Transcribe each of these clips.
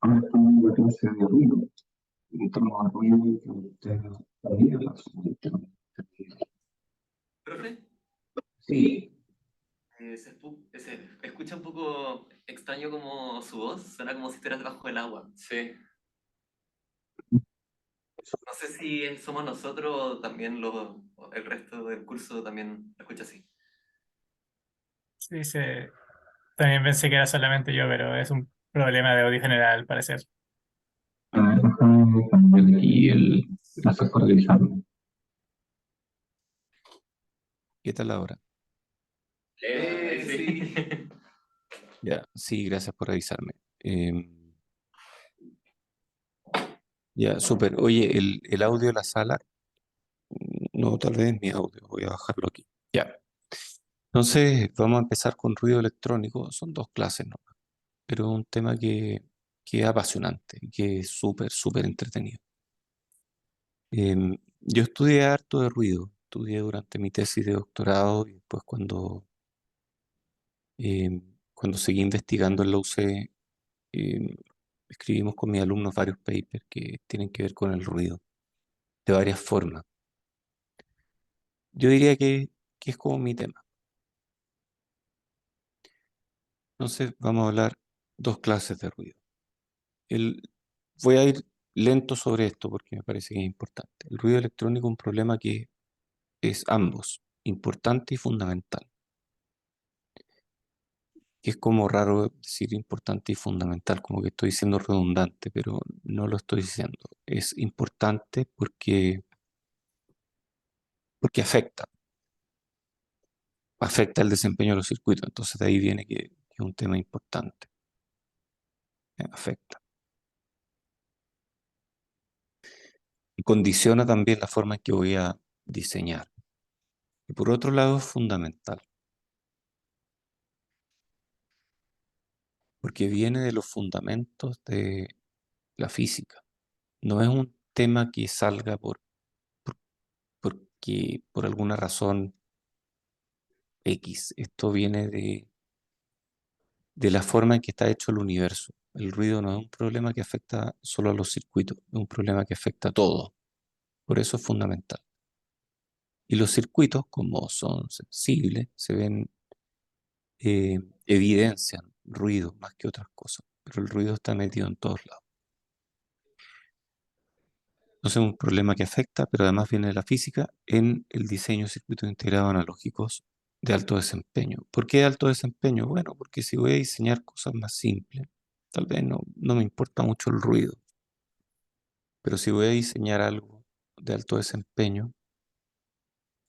Ahora estamos en la clase de ruido. Entramos a ruido que usted sabía absolutamente. ¿Profe? Sí, Se escucha un poco extraño como su voz, suena como si estuvieras debajo del agua. Sí. No sé si somos nosotros o también el resto del curso también lo escucha así. Sí, también pensé que era solamente yo, pero es un problema de audio general, al parecer. a ver, déjame cambiar aquí gracias por revisarlo. ¿Qué tal ahora? Sí. Ya, sí, gracias por revisarme. Ya, súper. Oye, el audio de la sala, no, tal vez mi audio, voy a bajarlo aquí. Ya. Entonces, vamos a empezar con ruido electrónico. Son dos clases, ¿no? Pero es un tema que es apasionante, que es súper, súper entretenido. Yo estudié harto de ruido, estudié durante mi tesis de doctorado y después cuando seguí investigando en la UC, em, escribimos con mis alumnos varios papers que tienen que ver con el ruido, de varias formas. Yo diría que es como mi tema. Entonces vamos a hablar dos clases de ruido. El, Voy a ir lento sobre esto porque me parece que es importante. El ruido electrónico es un problema que es ambos, importante y fundamental. Que es como raro decir importante y fundamental, como que estoy siendo redundante, pero no lo estoy diciendo. Es importante porque afecta el desempeño de los circuitos. Entonces de ahí viene que es un tema importante. Afecta. Y condiciona también la forma en que voy a diseñar. Y por otro lado es fundamental, porque viene de los fundamentos de la física. No es un tema que salga porque por alguna razón X. Esto viene de la forma en que está hecho el universo. El ruido no es un problema que afecta solo a los circuitos, es un problema que afecta a todo. Por eso es fundamental. Y los circuitos, como son sensibles, se ven, evidencian ruido más que otras cosas. Pero el ruido está metido en todos lados. Entonces es un problema que afecta, pero además viene de la física en el diseño de circuitos integrados analógicos de alto desempeño. ¿Por qué de alto desempeño? Bueno, porque si voy a diseñar cosas más simples, tal vez no me importa mucho el ruido, pero si voy a diseñar algo de alto desempeño,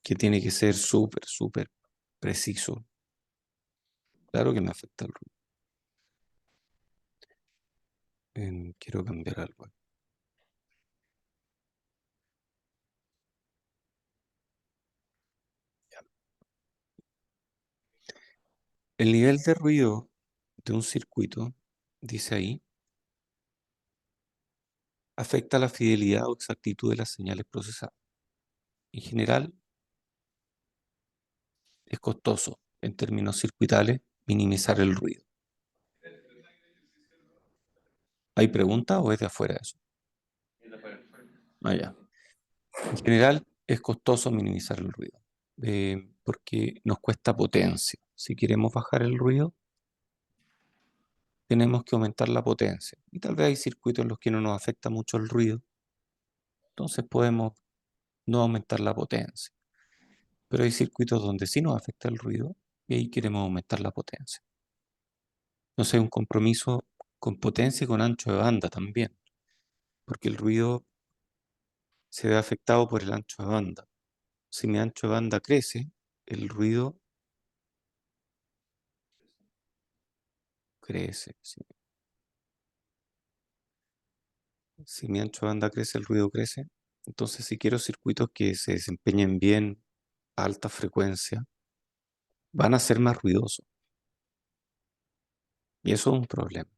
que tiene que ser súper, súper preciso, claro que me afecta el ruido. Quiero cambiar algo. El nivel de ruido de un circuito, dice ahí, afecta la fidelidad o exactitud de las señales procesadas. En general, es costoso, en términos circuitales, minimizar el ruido. ¿Hay preguntas o es de afuera eso? Ah, ya. En general, es costoso minimizar el ruido, porque nos cuesta potencia. Si queremos bajar el ruido, tenemos que aumentar la potencia. Y tal vez hay circuitos en los que no nos afecta mucho el ruido, entonces podemos no aumentar la potencia. Pero hay circuitos donde sí nos afecta el ruido y ahí queremos aumentar la potencia. Entonces hay un compromiso con potencia y con ancho de banda también, porque el ruido se ve afectado por el ancho de banda. Si mi ancho de banda crece, el ruido crece. Sí. Si mi ancho de banda crece, el ruido crece. Entonces, si quiero circuitos que se desempeñen bien a alta frecuencia, van a ser más ruidosos. Y eso es un problema.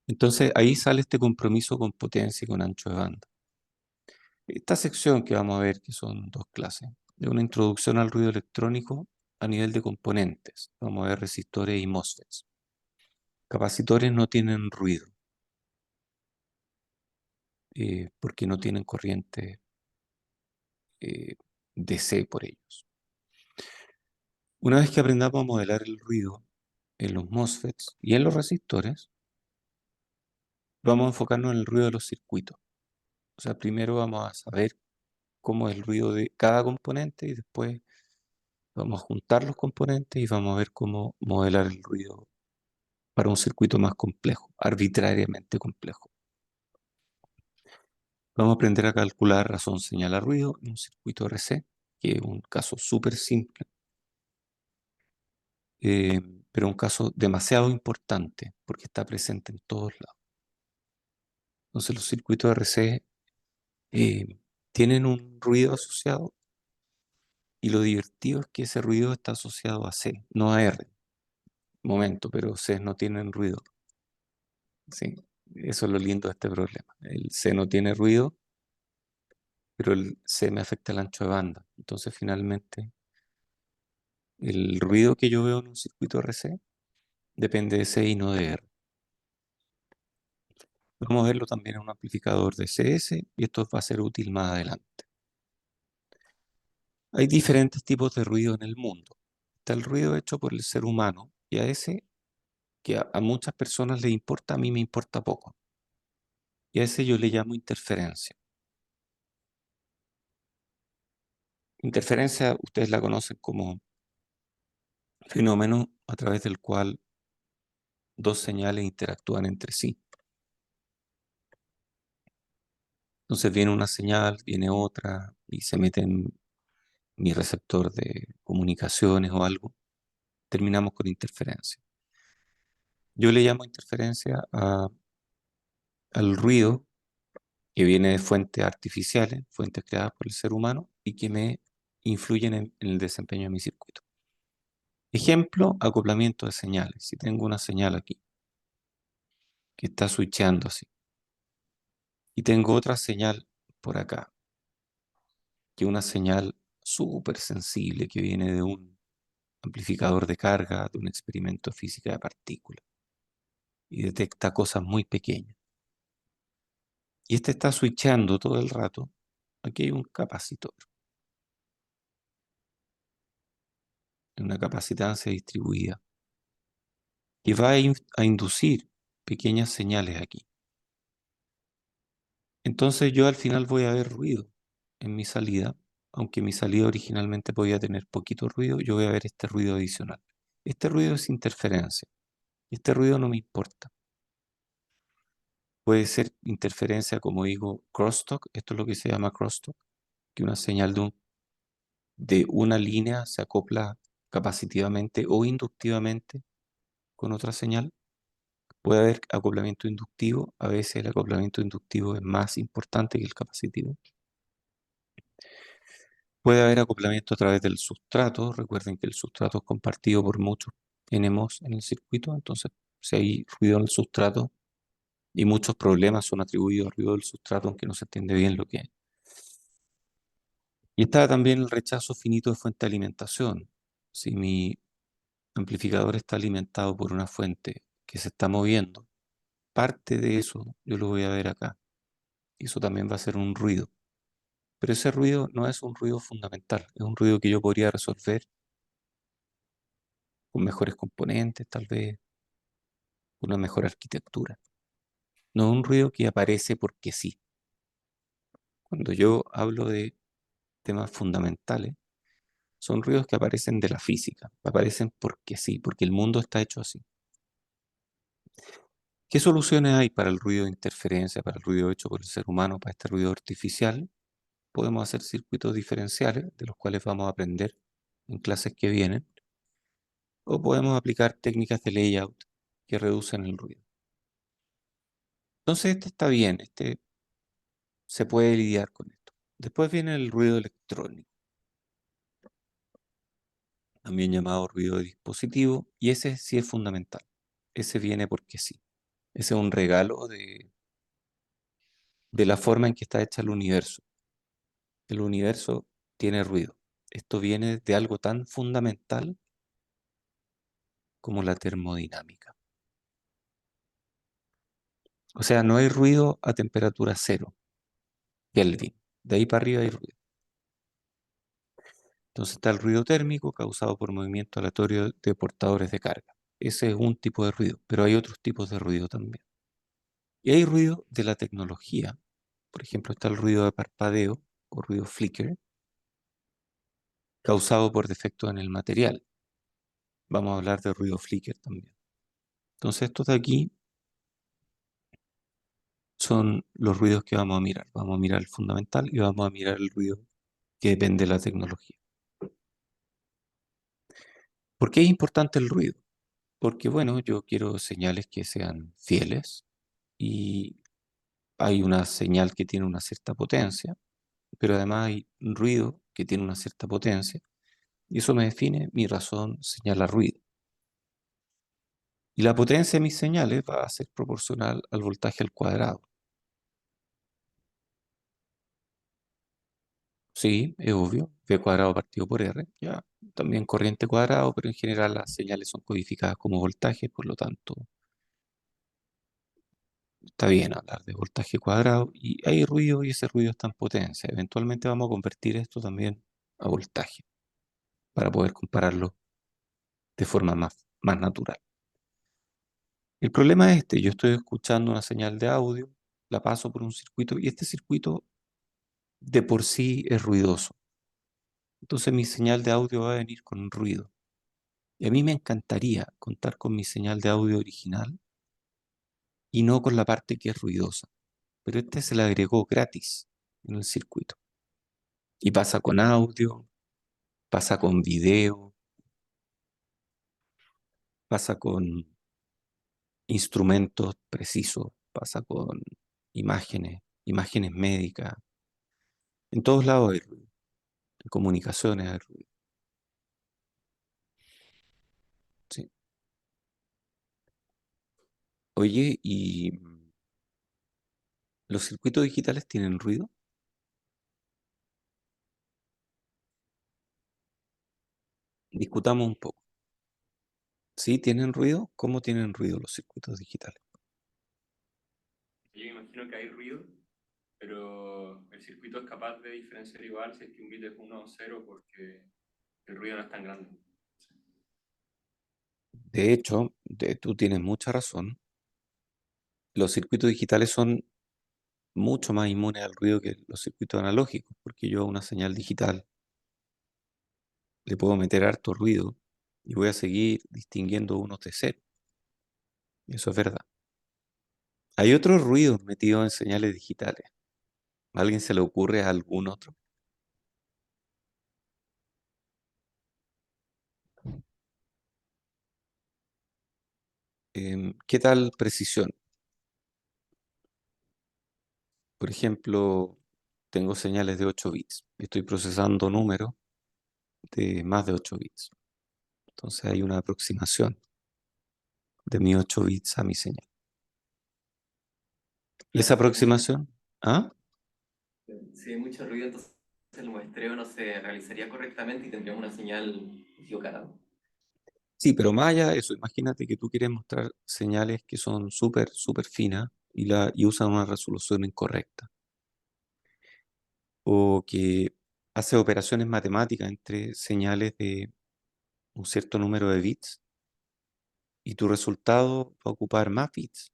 Entonces, ahí sale este compromiso con potencia y con ancho de banda. Esta sección que vamos a ver, que son dos clases, es una introducción al ruido electrónico a nivel de componentes. Vamos a ver resistores y MOSFETs. capacitores no tienen ruido, porque no tienen corriente DC por ellos. Una vez que aprendamos a modelar el ruido en los MOSFETs y en los resistores, vamos a enfocarnos en el ruido de los circuitos. O sea, primero vamos a saber cómo es el ruido de cada componente y después vamos a juntar los componentes y vamos a ver cómo modelar el ruido para un circuito más complejo, arbitrariamente complejo. Vamos a aprender a calcular razón señal a ruido en un circuito RC, que es un caso súper simple, pero un caso demasiado importante porque está presente en todos lados. Entonces los circuitos RC tienen un ruido asociado y lo divertido es que ese ruido está asociado a C, no a R. Momento, pero C no tienen ruido. ¿Sí? Eso es lo lindo de este problema. El C no tiene ruido, pero el C me afecta el ancho de banda. Entonces finalmente el ruido que yo veo en un circuito RC depende de C y no de R. Vamos a verlo también en un amplificador de CS y esto va a ser útil más adelante. Hay diferentes tipos de ruido en el mundo. Está el ruido hecho por el ser humano y a ese que a muchas personas le importa, a mí me importa poco. Y a ese yo le llamo interferencia. Interferencia, ustedes la conocen como fenómeno a través del cual dos señales interactúan entre sí. Entonces viene una señal, viene otra y se mete en mi receptor de comunicaciones o algo. Terminamos con interferencia. Yo le llamo interferencia al ruido que viene de fuentes artificiales, fuentes creadas por el ser humano y que me influyen en el desempeño de mi circuito. Ejemplo, acoplamiento de señales. Si tengo una señal aquí que está switcheando así y tengo otra señal por acá, que es una señal súper sensible que viene de un amplificador de carga, de un experimento de física de partículas y detecta cosas muy pequeñas. Y este está switchando todo el rato. Aquí hay un capacitor, una capacitancia distribuida, que va a inducir pequeñas señales aquí. Entonces yo al final voy a ver ruido en mi salida, aunque mi salida originalmente podía tener poquito ruido, yo voy a ver este ruido adicional. Este ruido es interferencia. Este ruido no me importa. Puede ser interferencia, como digo, crosstalk. Esto es lo que se llama crosstalk, que una señal de una línea se acopla capacitivamente o inductivamente con otra señal. Puede haber acoplamiento inductivo. A veces el acoplamiento inductivo es más importante que el capacitivo. Puede haber acoplamiento a través del sustrato. Recuerden que el sustrato es compartido por muchos NMOS en el circuito. Entonces, si hay ruido en el sustrato y muchos problemas son atribuidos al ruido del sustrato, aunque no se entiende bien lo que es. Y está también el rechazo finito de fuente de alimentación. Si mi amplificador está alimentado por una fuente que se está moviendo, parte de eso yo lo voy a ver acá. Y eso también va a ser un ruido. Pero ese ruido no es un ruido fundamental, es un ruido que yo podría resolver con mejores componentes, tal vez, con una mejor arquitectura. No es un ruido que aparece porque sí. Cuando yo hablo de temas fundamentales, son ruidos que aparecen de la física, aparecen porque sí, porque el mundo está hecho así. ¿Qué soluciones hay para el ruido de interferencia, para el ruido hecho por el ser humano, para este ruido artificial? Podemos hacer circuitos diferenciales, de los cuales vamos a aprender en clases que vienen, o podemos aplicar técnicas de layout que reducen el ruido. Entonces este está bien, este se puede lidiar con esto. Después viene el ruido electrónico, también llamado ruido de dispositivo, y ese sí es fundamental. Ese viene porque sí. Ese es un regalo de la forma en que está hecha el universo. El universo tiene ruido. Esto viene de algo tan fundamental como la termodinámica. O sea, no hay ruido a temperatura cero, Kelvin. De ahí para arriba hay ruido. Entonces está el ruido térmico causado por movimiento aleatorio de portadores de carga. Ese es un tipo de ruido, pero hay otros tipos de ruido también. Y hay ruido de la tecnología. Por ejemplo, está el ruido de parpadeo o ruido flicker, causado por defectos en el material. Vamos a hablar de ruido flicker también. Entonces, estos de aquí son los ruidos que vamos a mirar. Vamos a mirar el fundamental y vamos a mirar el ruido que depende de la tecnología. ¿Por qué es importante el ruido? Porque, bueno, yo quiero señales que sean fieles y hay una señal que tiene una cierta potencia, pero además hay un ruido que tiene una cierta potencia y eso me define mi razón señala ruido. Y la potencia de mis señales va a ser proporcional al voltaje al cuadrado. Sí, es obvio, V cuadrado partido por R, ya, también corriente cuadrado, pero en general las señales son codificadas como voltaje, por lo tanto está bien hablar de voltaje cuadrado y hay ruido y ese ruido está en potencia. Eventualmente vamos a convertir esto también a voltaje para poder compararlo de forma más natural. El problema es este, yo estoy escuchando una señal de audio, la paso por un circuito y este circuito de por sí es ruidoso. Entonces mi señal de audio va a venir con ruido. Y a mí me encantaría contar con mi señal de audio original y no con la parte que es ruidosa. Pero este se le agregó gratis en el circuito. Y pasa con audio, pasa con video, pasa con instrumentos precisos, pasa con imágenes médicas. En todos lados hay ruido, en comunicaciones hay ruido. Sí. Oye, ¿y los circuitos digitales tienen ruido? Discutamos un poco. ¿Sí tienen ruido? ¿Cómo tienen ruido los circuitos digitales? Yo me imagino que hay ruido, pero el circuito es capaz de diferenciar igual si es que un bit es 1 o 0 porque el ruido no es tan grande. De hecho, tú tienes mucha razón. Los circuitos digitales son mucho más inmunes al ruido que los circuitos analógicos, porque yo a una señal digital le puedo meter harto ruido y voy a seguir distinguiendo unos de cero. Eso es verdad. Hay otros ruidos metidos en señales digitales. ¿A alguien se le ocurre algún otro? ¿Qué tal precisión? Por ejemplo, tengo señales de 8 bits. Estoy procesando números de más de 8 bits. Entonces hay una aproximación de mis 8 bits a mi señal. ¿Y esa aproximación? ¿Ah? Si hay mucho ruido, entonces el muestreo no se realizaría correctamente y tendríamos una señal equivocada. Sí, pero más allá de eso, imagínate que tú quieres mostrar señales que son súper finas y usan una resolución incorrecta. O que hace operaciones matemáticas entre señales de un cierto número de bits y tu resultado va a ocupar más bits,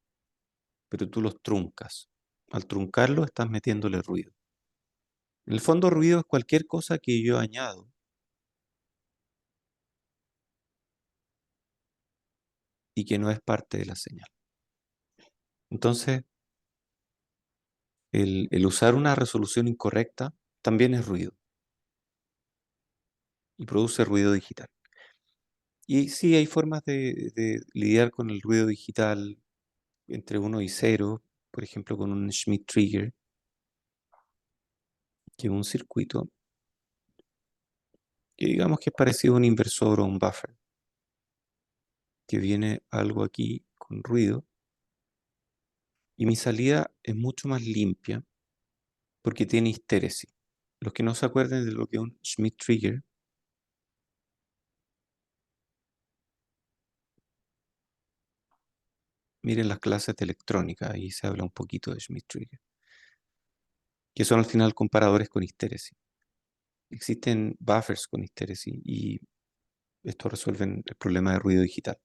pero tú los truncas. Al truncarlo estás metiéndole ruido. En el fondo, ruido es cualquier cosa que yo añado y que no es parte de la señal. Entonces, el usar una resolución incorrecta también es ruido y produce ruido digital. Y sí, hay formas de lidiar con el ruido digital entre 1 y 0, por ejemplo, con un Schmitt trigger, que es un circuito que digamos que es parecido a un inversor o un buffer, que viene algo aquí con ruido, y mi salida es mucho más limpia porque tiene histéresis. Los que no se acuerden de lo que es un Schmitt trigger, Miren las clases de electrónica, ahí se habla un poquito de Schmitt-Trigger, que son al final comparadores con histéresis. Existen buffers con histéresis y esto resuelven el problema de ruido digital.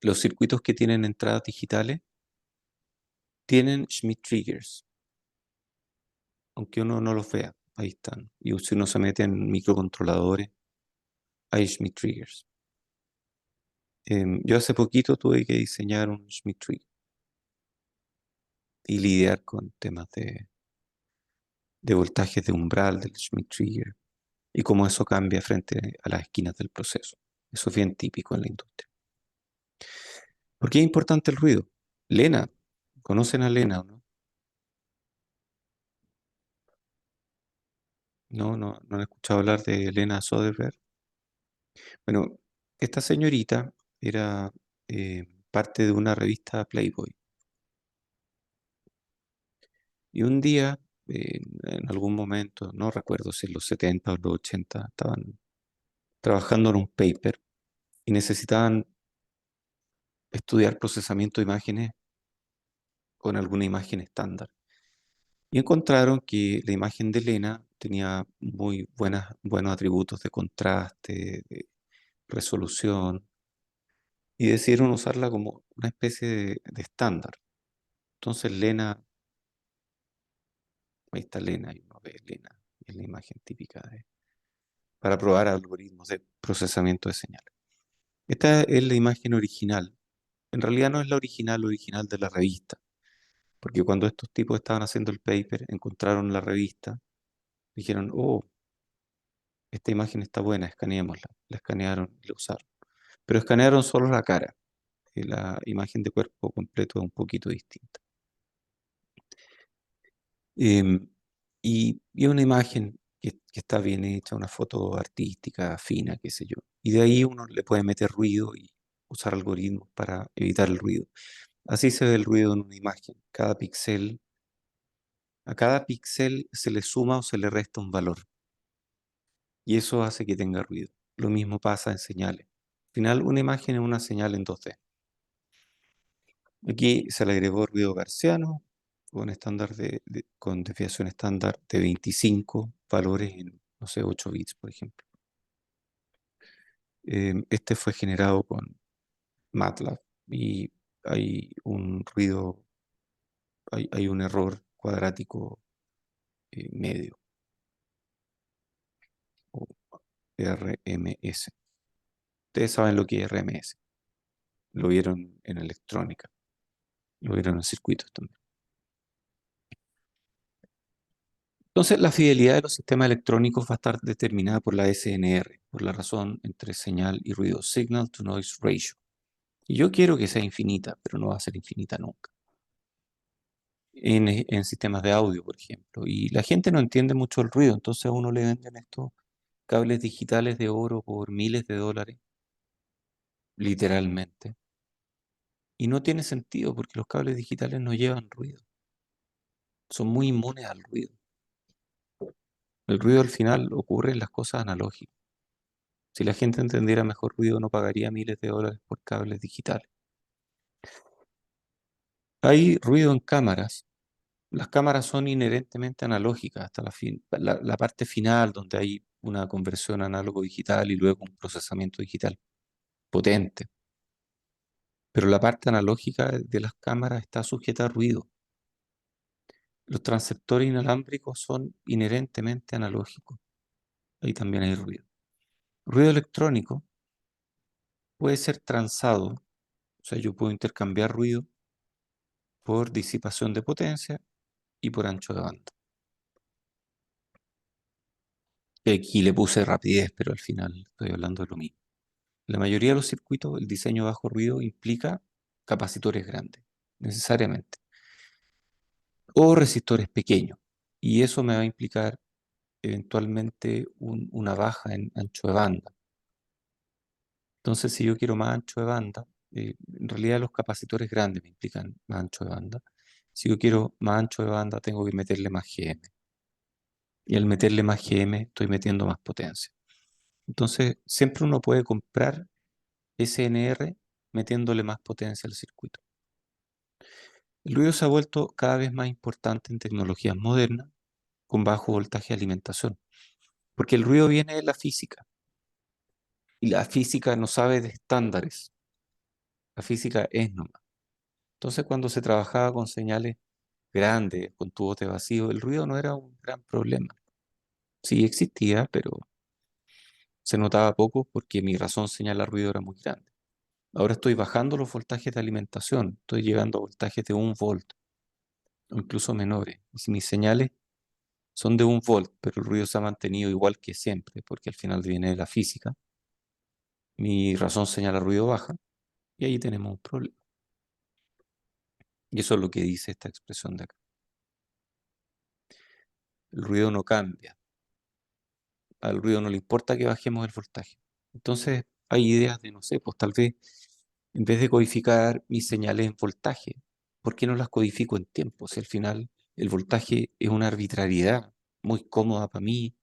Los circuitos que tienen entradas digitales tienen Schmitt-Triggers, aunque uno no los vea, ahí están. Y si uno se mete en microcontroladores, hay Schmitt-Triggers. Yo hace poquito tuve que diseñar un Schmitt-Trigger y lidiar con temas de voltajes de umbral del Schmitt-Trigger y cómo eso cambia frente a las esquinas del proceso. Eso es bien típico en la industria. ¿Por qué es importante el ruido? Lena, ¿conocen a Lena o no? No han escuchado hablar de Lena Soderbergh. Bueno, esta señorita era parte de una revista Playboy. Y un día, en algún momento, no recuerdo si en los 70 o los 80, estaban trabajando en un paper y necesitaban estudiar procesamiento de imágenes con alguna imagen estándar. Y encontraron que la imagen de Lena tenía muy buenos atributos de contraste, de resolución, y decidieron usarla como una especie de estándar. Entonces Lena, ahí está Lena, y uno ve Lena, es la imagen típica para probar algoritmos de procesamiento de señales. Esta es la imagen original. En realidad no es la original de la revista, porque cuando estos tipos estaban haciendo el paper, encontraron la revista, dijeron, oh, esta imagen está buena, escaneémosla. La escanearon y la usaron. Pero escanearon solo la cara, y la imagen de cuerpo completo es un poquito distinta. Y es una imagen que está bien hecha, una foto artística, fina, qué sé yo. Y de ahí uno le puede meter ruido y usar algoritmos para evitar el ruido. Así se ve el ruido en una imagen. A cada píxel se le suma o se le resta un valor. Y eso hace que tenga ruido. Lo mismo pasa en señales. Al final, una imagen es una señal en 2D. Aquí se le agregó ruido gaussiano con desviación estándar de 25 valores en, no sé, 8 bits, por ejemplo. Este fue generado con MATLAB y hay un ruido, hay un error cuadrático medio, o RMS. Ustedes saben lo que es RMS. Lo vieron en electrónica, lo vieron en circuitos también. Entonces, la fidelidad de los sistemas electrónicos va a estar determinada por la SNR, por la razón entre señal y ruido, Signal to Noise Ratio. Y yo quiero que sea infinita, pero no va a ser infinita nunca. En sistemas de audio, por ejemplo. Y la gente no entiende mucho el ruido, entonces a uno le venden estos cables digitales de oro por miles de dólares, literalmente. Y no tiene sentido porque los cables digitales no llevan ruido. Son muy inmunes al ruido. El ruido al final ocurre en las cosas analógicas. Si la gente entendiera mejor ruido, no pagaría miles de dólares por cables digitales. Hay ruido en cámaras. Las cámaras son inherentemente analógicas hasta la parte final, donde hay una conversión análogo-digital y luego un procesamiento digital potente. Pero la parte analógica de las cámaras está sujeta a ruido. Los transceptores inalámbricos son inherentemente analógicos. Ahí también hay ruido. Ruido electrónico puede ser transado, o sea, yo puedo intercambiar ruido por disipación de potencia y por ancho de banda. Y aquí le puse rapidez, pero al final estoy hablando de lo mismo. En la mayoría de los circuitos, el diseño bajo ruido implica capacitores grandes, necesariamente, o resistores pequeños. Y eso me va a implicar eventualmente una baja en ancho de banda. Entonces, si yo quiero más ancho de banda, en realidad los capacitores grandes me implican más ancho de banda. Si yo quiero más ancho de banda, tengo que meterle más GM. Y al meterle más GM, estoy metiendo más potencia. Entonces, siempre uno puede comprar SNR metiéndole más potencia al circuito. El ruido se ha vuelto cada vez más importante en tecnologías modernas con bajo voltaje de alimentación, porque el ruido viene de la física y la física no sabe de estándares, la física es nomás. Entonces cuando se trabajaba con señales grandes, con tubos de vacío, el ruido no era un gran problema. Sí existía, pero se notaba poco porque mi razón señalar ruido era muy grande. Ahora estoy bajando los voltajes de alimentación, estoy llegando a voltajes de 1 volt o incluso menores. Y si mis señales son de 1 volt, pero el ruido se ha mantenido igual que siempre, porque al final viene de la física, mi razón señala ruido baja y ahí tenemos un problema. Y eso es lo que dice esta expresión de acá. El ruido no cambia. Al ruido no le importa que bajemos el voltaje. Entonces hay ideas de, no sé, pues tal vez en vez de codificar mis señales en voltaje, ¿por qué no las codifico en tiempo? Si al final el voltaje es una arbitrariedad muy cómoda para mí,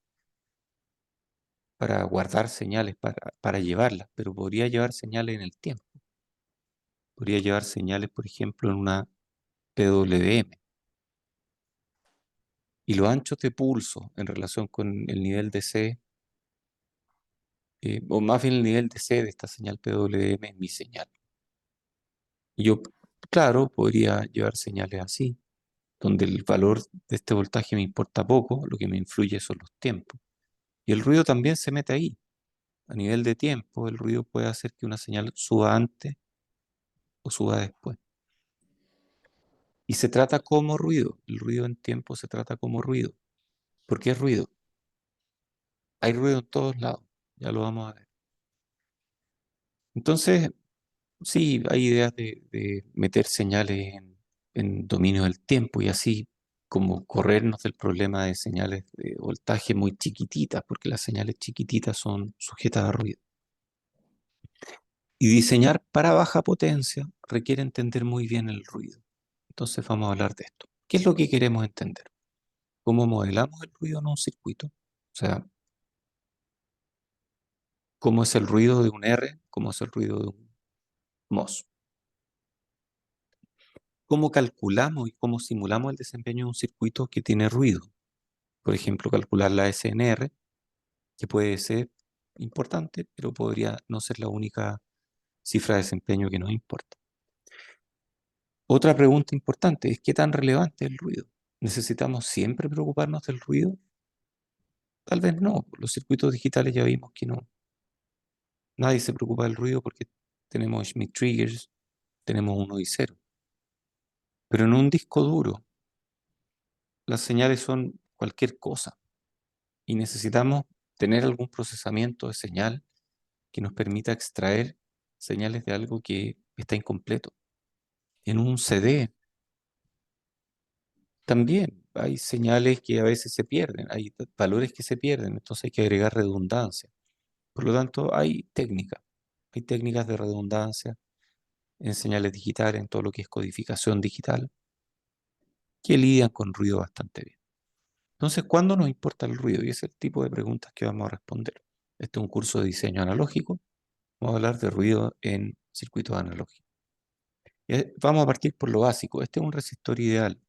para guardar señales, para llevarlas, pero podría llevar señales en el tiempo. Podría llevar señales, por ejemplo, en una PWM. Y los anchos de pulso en relación con el nivel de C, o más bien el nivel de C de esta señal PWM es mi señal. Y yo, claro, podría llevar señales así, donde el valor de este voltaje me importa poco, lo que me influye son los tiempos. Y el ruido también se mete ahí. A nivel de tiempo, el ruido puede hacer que una señal suba antes o suba después. Y se trata como ruido. El ruido en tiempo se trata como ruido. ¿Por qué es ruido? Hay ruido en todos lados. Ya lo vamos a ver. Entonces, sí, hay ideas de meter señales en dominio del tiempo y así como corrernos del problema de señales de voltaje muy chiquititas, porque las señales chiquititas son sujetas a ruido. Y diseñar para baja potencia requiere entender muy bien el ruido. Entonces vamos a hablar de esto. ¿Qué es lo que queremos entender? ¿Cómo modelamos el ruido en un circuito? O sea, ¿cómo es el ruido de un R? ¿Cómo es el ruido de un MOS? ¿Cómo calculamos y cómo simulamos el desempeño de un circuito que tiene ruido? Por ejemplo, calcular la SNR, que puede ser importante, pero podría no ser la única cifra de desempeño que nos importa. Otra pregunta importante es: ¿qué tan relevante es el ruido? ¿Necesitamos siempre preocuparnos del ruido? Tal vez no. Los circuitos digitales ya vimos que no. Nadie se preocupa del ruido porque tenemos Schmitt triggers, tenemos 1 y 0. Pero en un disco duro, las señales son cualquier cosa y necesitamos tener algún procesamiento de señal que nos permita extraer señales de algo que está incompleto. En un CD también hay señales que a veces se pierden, hay valores que se pierden, entonces hay que agregar redundancia. Por lo tanto, hay técnicas de redundancia en señales digitales, en todo lo que es codificación digital, que lidian con ruido bastante bien. Entonces, ¿cuándo nos importa el ruido? Y ese es el tipo de preguntas que vamos a responder. Este es un curso de diseño analógico. Vamos a hablar de ruido en circuitos analógicos. Vamos a partir por lo básico. Este es un resistor ideal.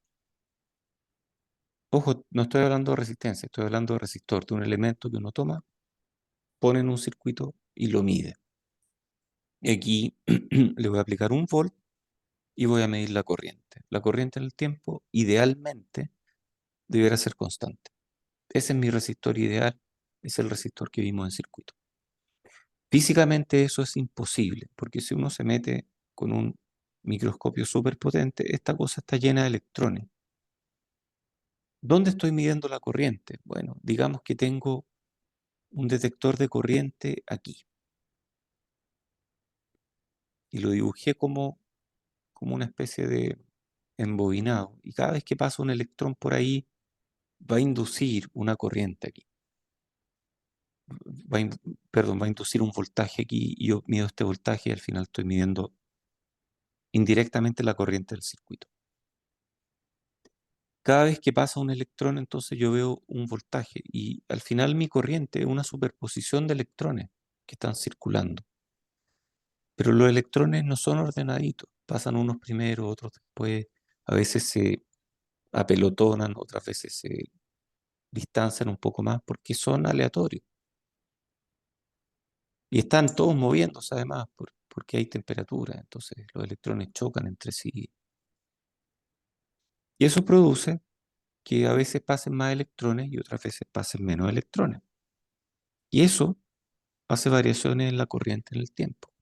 Ojo, no estoy hablando de resistencia, estoy hablando de resistor, de un elemento que uno toma, pone en un circuito y lo mide. Y aquí le voy a aplicar 1 volt y voy a medir la corriente. La corriente en el tiempo, idealmente, deberá ser constante. Ese es mi resistor ideal, es el resistor que vimos en circuito. Físicamente eso es imposible, porque si uno se mete con un microscopio súper potente, esta cosa está llena de electrones. ¿Dónde estoy midiendo la corriente? Bueno, digamos que tengo un detector de corriente aquí y lo dibujé como una especie de embobinado, y cada vez que pasa un electrón por ahí va a inducir una corriente aquí. Va a inducir un voltaje aquí y yo mido este voltaje y al final estoy midiendo indirectamente la corriente del circuito. Cada vez que pasa un electrón, entonces yo veo un voltaje y al final mi corriente es una superposición de electrones que están circulando. Pero los electrones no son ordenaditos, pasan unos primero, otros después, a veces se apelotonan, otras veces se distancian un poco más porque son aleatorios. Y están todos moviéndose además porque hay temperatura, entonces los electrones chocan entre sí. Y eso produce que a veces pasen más electrones y otras veces pasen menos electrones. Y eso hace variaciones en la corriente en el tiempo.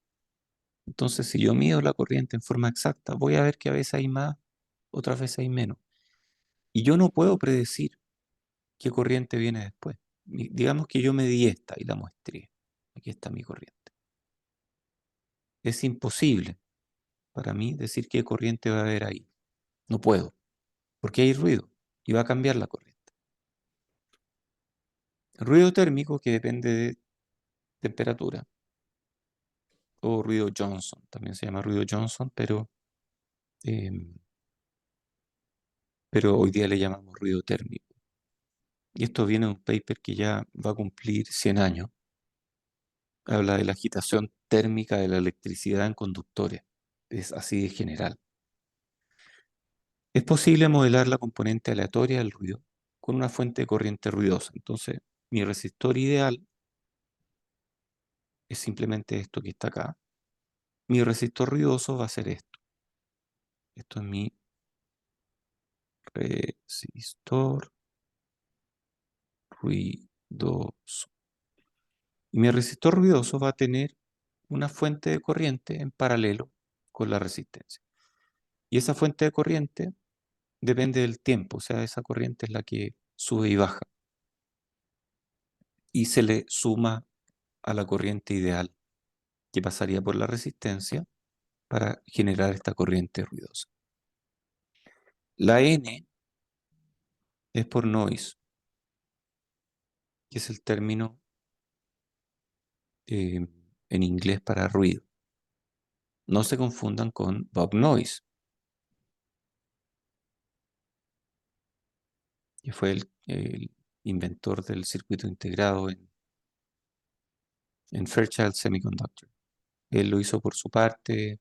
Entonces, si yo mido la corriente en forma exacta, voy a ver que a veces hay más, otras veces hay menos. Y yo no puedo predecir qué corriente viene después. Digamos que yo medí esta y la muestré. Aquí está mi corriente. Es imposible para mí decir qué corriente va a haber ahí. No puedo, porque hay ruido y va a cambiar la corriente. El ruido térmico, que depende de temperatura, o ruido Johnson, también se llama ruido Johnson, pero hoy día le llamamos ruido térmico. Y esto viene de un paper que ya va a cumplir 100 años. Habla de la agitación térmica de la electricidad en conductores. Es así de general. Es posible modelar la componente aleatoria del ruido con una fuente de corriente ruidosa. Entonces, mi resistor ideal es simplemente esto que está acá. Mi resistor ruidoso va a ser esto. Esto es mi resistor ruidoso. Y mi resistor ruidoso va a tener una fuente de corriente en paralelo con la resistencia. Y esa fuente de corriente depende del tiempo, o sea, esa corriente es la que sube y baja. Y se le suma a la corriente ideal que pasaría por la resistencia para generar esta corriente ruidosa. La N es por noise, que es el término en inglés para ruido. No se confundan con Bob Noyce, que fue el inventor del circuito integrado en Fairchild Semiconductor. Él lo hizo por su parte,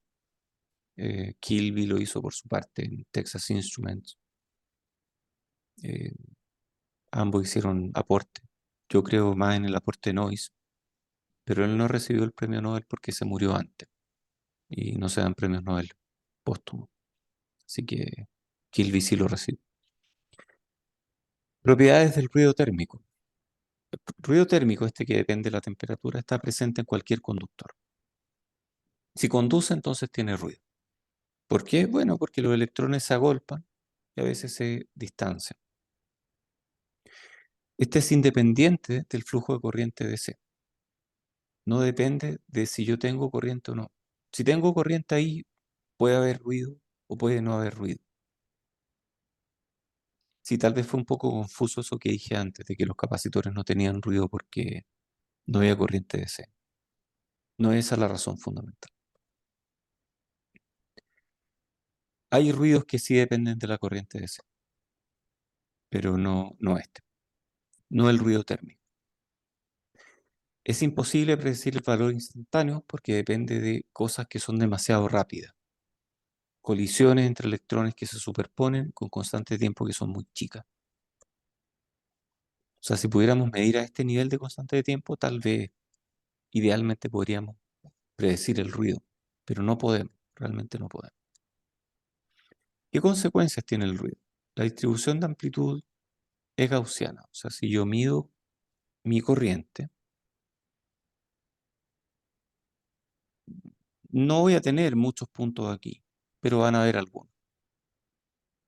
Kilby lo hizo por su parte en Texas Instruments. Ambos hicieron aporte. Yo creo más en el aporte Noyce, pero él no recibió el premio Nobel porque se murió antes y no se dan premios Nobel póstumos. Así que Kilby sí lo recibe. Propiedades del ruido térmico. El ruido térmico, este que depende de la temperatura, está presente en cualquier conductor. Si conduce, entonces tiene ruido. ¿Por qué? Bueno, porque los electrones se agolpan y a veces se distancian. Este es independiente del flujo de corriente DC. No depende de si yo tengo corriente o no. Si tengo corriente ahí, puede haber ruido o puede no haber ruido. Sí, tal vez fue un poco confuso eso que dije antes, de que los capacitores no tenían ruido porque no había corriente DC. No es esa la razón fundamental. Hay ruidos que sí dependen de la corriente DC, pero no este. No el ruido térmico. Es imposible predecir el valor instantáneo porque depende de cosas que son demasiado rápidas. Colisiones entre electrones que se superponen con constante de tiempo que son muy chicas. O sea, si pudiéramos medir a este nivel de constante de tiempo, tal vez idealmente podríamos predecir el ruido, pero no podemos, realmente no podemos. ¿Qué consecuencias tiene el ruido? La distribución de amplitud es gaussiana. O sea, si yo mido mi corriente, no voy a tener muchos puntos aquí, pero van a haber algunos.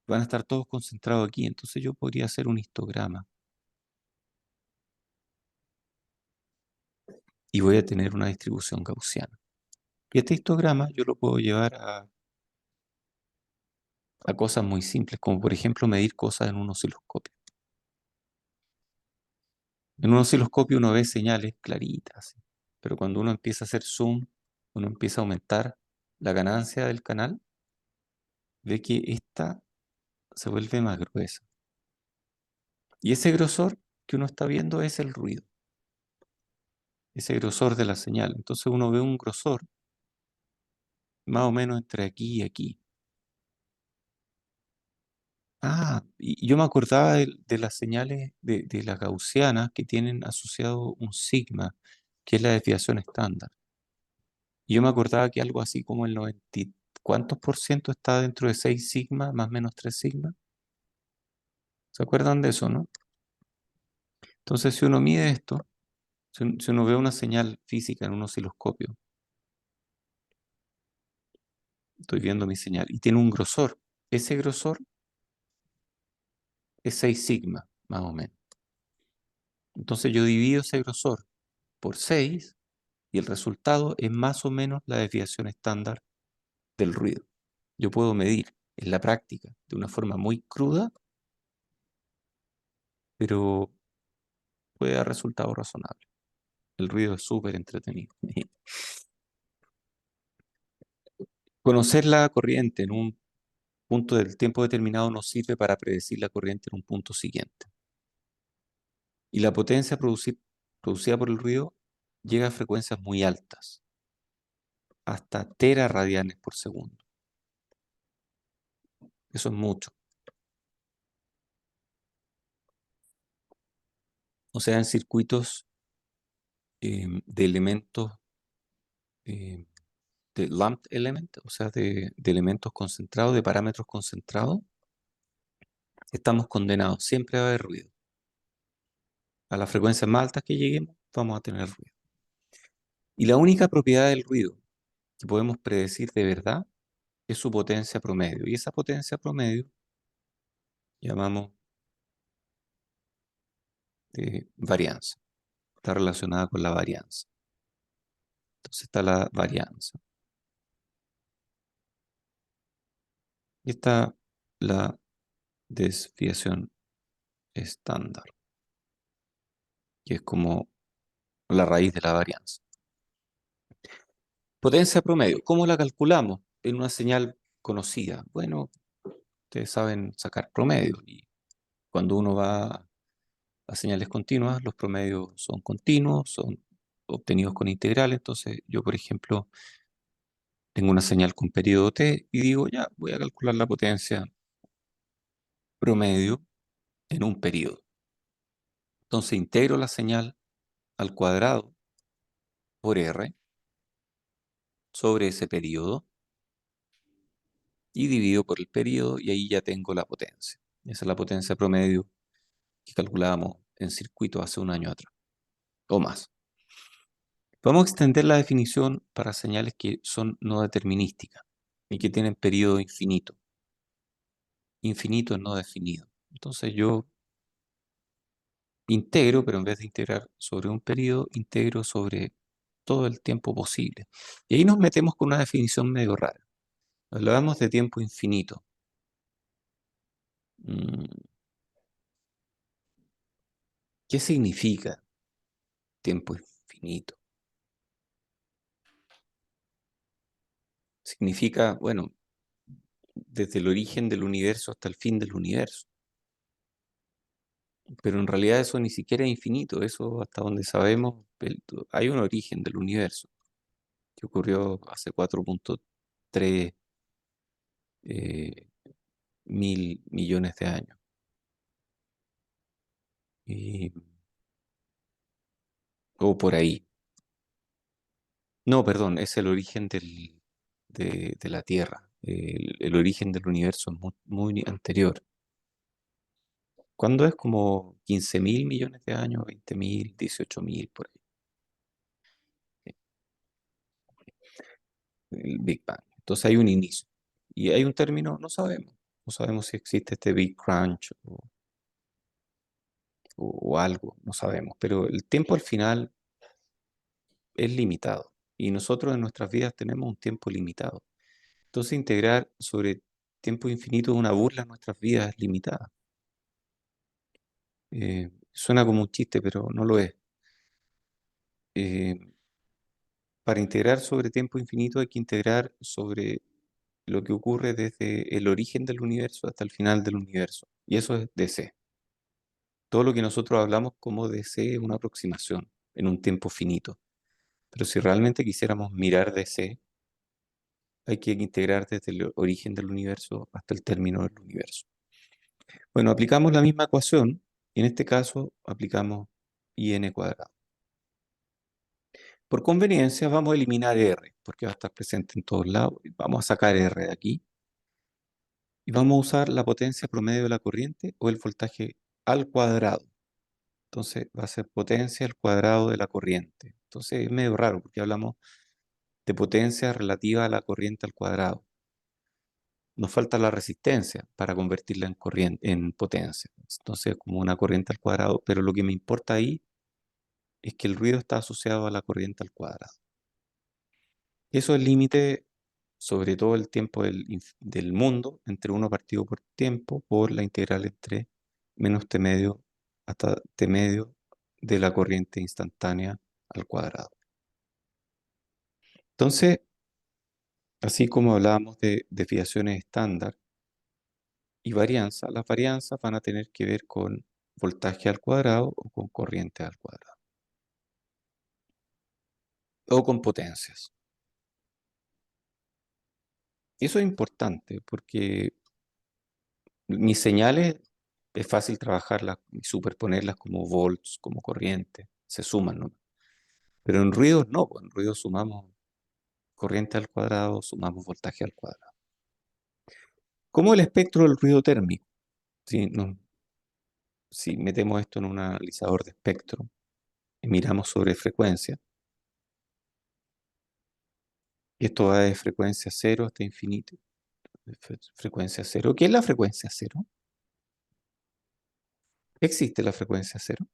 Van a estar todos concentrados aquí, entonces yo podría hacer un histograma. Y voy a tener una distribución gaussiana. Y este histograma yo lo puedo llevar a cosas muy simples, como por ejemplo medir cosas en un osciloscopio. En un osciloscopio uno ve señales claritas, ¿sí? Pero cuando uno empieza a hacer zoom, uno empieza a aumentar la ganancia del canal, ve que esta se vuelve más gruesa. Y ese grosor que uno está viendo es el ruido, ese grosor de la señal. Entonces uno ve un grosor más o menos entre aquí y aquí. Ah, y yo me acordaba de las señales de la gaussiana que tienen asociado un sigma, que es la desviación estándar. Y yo me acordaba que algo así como el 90, y ¿cuántos por ciento está dentro de 6 sigma más menos 3 sigma? ¿Se acuerdan de eso, no? Entonces, si uno mide esto, si uno ve una señal física en un osciloscopio, estoy viendo mi señal, y tiene un grosor, ese grosor es 6 sigma, más o menos. Entonces yo divido ese grosor por 6 y el resultado es más o menos la desviación estándar del ruido. Yo puedo medir en la práctica de una forma muy cruda, pero puede dar resultados razonables. El ruido es súper entretenido. Conocer la corriente en un punto del tiempo determinado nos sirve para predecir la corriente en un punto siguiente. Y la potencia producida por el ruido llega a frecuencias muy altas, hasta teraradianes por segundo. Eso es mucho. O sea, en circuitos de elementos, de lumped element, o sea, de elementos concentrados, de parámetros concentrados, estamos condenados. Siempre va a haber ruido. A las frecuencias más altas que lleguemos, vamos a tener ruido. Y la única propiedad del ruido que podemos predecir de verdad es su potencia promedio. Y esa potencia promedio llamamos varianza. Está relacionada con la varianza. Entonces está la varianza. Y está la desviación estándar, que es como la raíz de la varianza. Potencia promedio, ¿cómo la calculamos? En una señal conocida. Bueno, ustedes saben sacar promedio y cuando uno va a señales continuas, los promedios son continuos, son obtenidos con integral. Entonces yo, por ejemplo, tengo una señal con periodo t y digo, ya, voy a calcular la potencia promedio en un periodo. Entonces integro la señal al cuadrado por r sobre ese periodo y divido por el periodo y ahí ya tengo la potencia. Esa es la potencia promedio que calculábamos en circuito hace un año atrás o más. Vamos a extender la definición para señales que son no determinísticas y que tienen periodo infinito. Infinito es no definido. Entonces yo integro, pero en vez de integrar sobre un periodo, integro sobre todo el tiempo posible. Y ahí nos metemos con una definición medio rara. Hablamos de tiempo infinito. ¿Qué significa tiempo infinito? Significa, bueno, desde el origen del universo hasta el fin del universo. Pero en realidad eso ni siquiera es infinito, eso hasta donde sabemos, hay un origen del universo que ocurrió hace 4.3 mil millones de años. O por ahí. No, perdón, es el origen de la Tierra. El origen del universo es muy anterior. ¿Cuándo es? Como 15 mil millones de años, 20.000, 18.000, por ahí. El Big Bang. Entonces hay un inicio. Y hay un término, no sabemos. No sabemos si existe este Big Crunch o algo, no sabemos. Pero el tiempo al final es limitado. Y nosotros en nuestras vidas tenemos un tiempo limitado. Entonces integrar sobre tiempo infinito es una burla a nuestras vidas limitadas. Suena como un chiste, pero no lo es. Eh, para integrar sobre tiempo infinito hay que integrar sobre lo que ocurre desde el origen del universo hasta el final del universo. Y eso es DC. Todo lo que nosotros hablamos como DC es una aproximación en un tiempo finito. Pero si realmente quisiéramos mirar DC, hay que integrar desde el origen del universo hasta el término del universo. Bueno, aplicamos la misma ecuación y en este caso aplicamos IN cuadrado. Por conveniencia vamos a eliminar R, porque va a estar presente en todos lados. Vamos a sacar R de aquí. Y vamos a usar la potencia promedio de la corriente o el voltaje al cuadrado. Entonces va a ser potencia al cuadrado de la corriente. Entonces es medio raro porque hablamos de potencia relativa a la corriente al cuadrado. Nos falta la resistencia para convertirla en corriente, en potencia. Entonces como una corriente al cuadrado, pero lo que me importa ahí es que el ruido está asociado a la corriente al cuadrado. Eso es el límite sobre todo el tiempo del mundo, entre 1 partido por tiempo, por la integral entre menos t medio hasta t medio de la corriente instantánea al cuadrado. Entonces, así como hablábamos de desviaciones estándar y varianza, las varianzas van a tener que ver con voltaje al cuadrado o con corriente al cuadrado. O con potencias. Eso es importante porque mis señales es fácil trabajarlas y superponerlas como volts, como corriente, se suman, ¿no? Pero en ruidos no, pues en ruidos sumamos corriente al cuadrado, sumamos voltaje al cuadrado. Como el espectro del ruido térmico. Si metemos esto en un analizador de espectro y miramos sobre frecuencia, y esto va de frecuencia cero hasta infinito. Frecuencia cero. ¿Qué es la frecuencia cero? ¿Existe la frecuencia cero?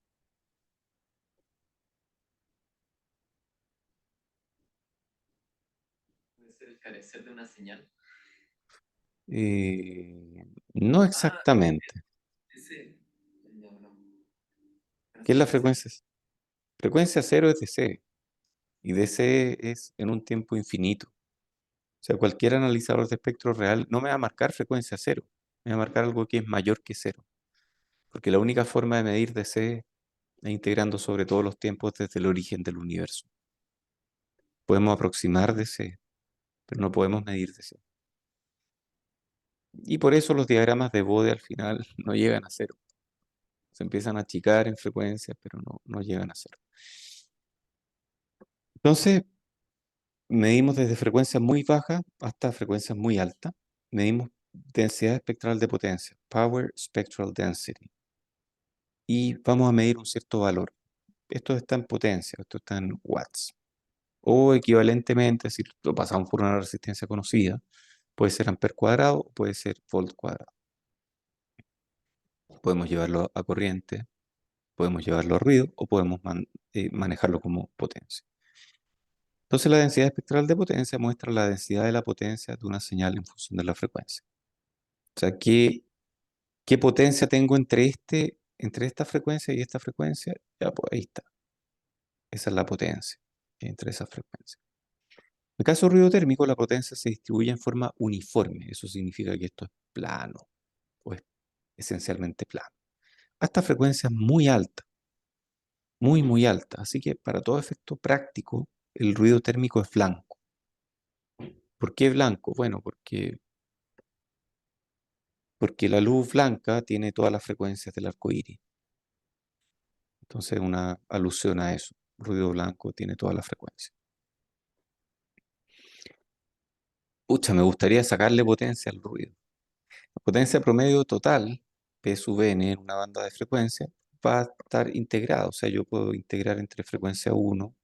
Puede ser el carecer de una señal. No exactamente. Ese, ya, no. Pero ¿Qué es sí la puede ser. frecuencia? Frecuencia cero es DC y DC es en un tiempo infinito. O sea, cualquier analizador de espectro real no me va a marcar frecuencia cero, me va a marcar algo que es mayor que cero. Porque la única forma de medir DC es integrando sobre todos los tiempos desde el origen del universo. Podemos aproximar DC, pero no podemos medir DC. Y por eso los diagramas de Bode al final no llegan a cero. Se empiezan a achicar en frecuencia, pero no llegan a cero. Entonces, medimos desde frecuencias muy bajas hasta frecuencias muy altas. Medimos densidad espectral de potencia, Power Spectral Density. Y vamos a medir un cierto valor. Esto está en potencia, esto está en watts. O equivalentemente, si lo pasamos por una resistencia conocida, puede ser amper cuadrado o puede ser volt cuadrado. Podemos llevarlo a corriente, podemos llevarlo a ruido o podemos manejarlo como potencia. Entonces la densidad espectral de potencia muestra la densidad de la potencia de una señal en función de la frecuencia. O sea, ¿qué potencia tengo entre esta frecuencia y esta frecuencia? Ya, pues ahí está. Esa es la potencia entre esas frecuencias. En el caso del ruido térmico, la potencia se distribuye en forma uniforme. Eso significa que esto es plano, o es esencialmente plano. Hasta frecuencias muy altas, muy altas. Así que para todo efecto práctico, el ruido térmico es blanco. ¿Por qué blanco? Bueno, porque la luz blanca tiene todas las frecuencias del arco iris. Entonces, una alusión a eso. El ruido blanco tiene todas las frecuencias. Pucha, me gustaría sacarle potencia al ruido. La potencia promedio total, P sub n en una banda de frecuencia, va a estar integrada. O sea, yo puedo integrar entre frecuencia 1,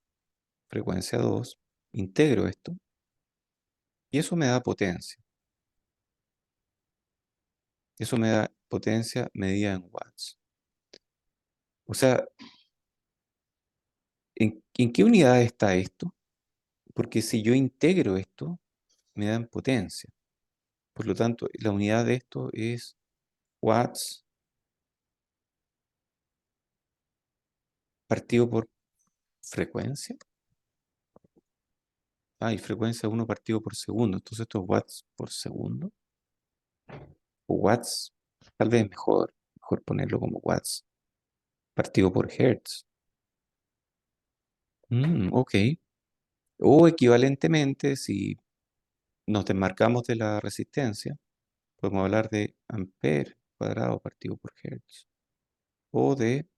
frecuencia 2, integro esto, y eso me da potencia. Eso me da potencia medida en watts. O sea, ¿en qué unidad está esto? Porque si yo integro esto, me dan potencia. Por lo tanto, la unidad de esto es watts partido por frecuencia. Y frecuencia 1 partido por segundo. Entonces esto es watts por segundo. O watts, tal vez mejor ponerlo como watts partido por hertz. Ok. O equivalentemente, si nos desmarcamos de la resistencia, podemos hablar de ampere cuadrado partido por hertz o de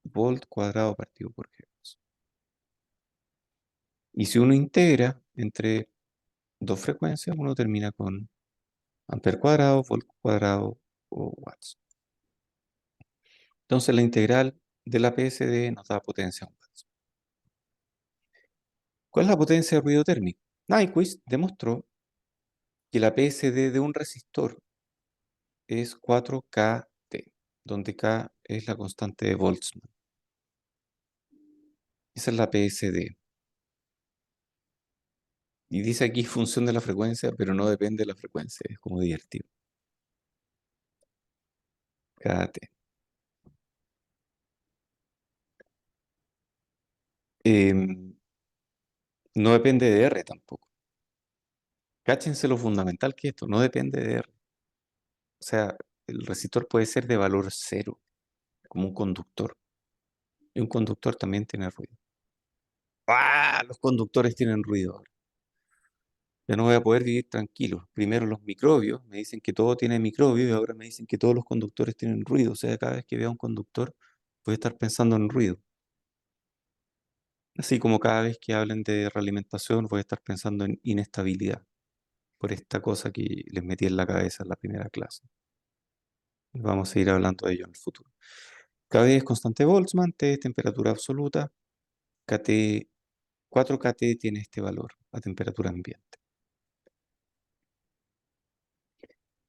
volt cuadrado partido por hertz. Y si uno integra entre dos frecuencias, uno termina con ampere cuadrado, volt cuadrado o watts. Entonces la integral de la PSD nos da potencia en watts. ¿Cuál es la potencia de ruido térmico? Nyquist demostró que la PSD de un resistor es 4kT, donde K es la constante de Boltzmann. Esa es la PSD. Y dice aquí función de la frecuencia, pero no depende de la frecuencia, es como divertido. KT. No depende de R tampoco. Cáchense lo fundamental que es esto, no depende de R. O sea, el resistor puede ser de valor cero, como un conductor. Y un conductor también tiene ruido. ¡Ah! Los conductores tienen ruido. Ya no voy a poder vivir tranquilo. Primero los microbios, me dicen que todo tiene microbios y ahora me dicen que todos los conductores tienen ruido. O sea, cada vez que vea un conductor, voy a estar pensando en ruido. Así como cada vez que hablen de realimentación, voy a estar pensando en inestabilidad, por esta cosa que les metí en la cabeza en la primera clase. Vamos a ir hablando de ello en el futuro. Kd es constante Boltzmann, T es temperatura absoluta, KT, 4kT tiene este valor a temperatura ambiente.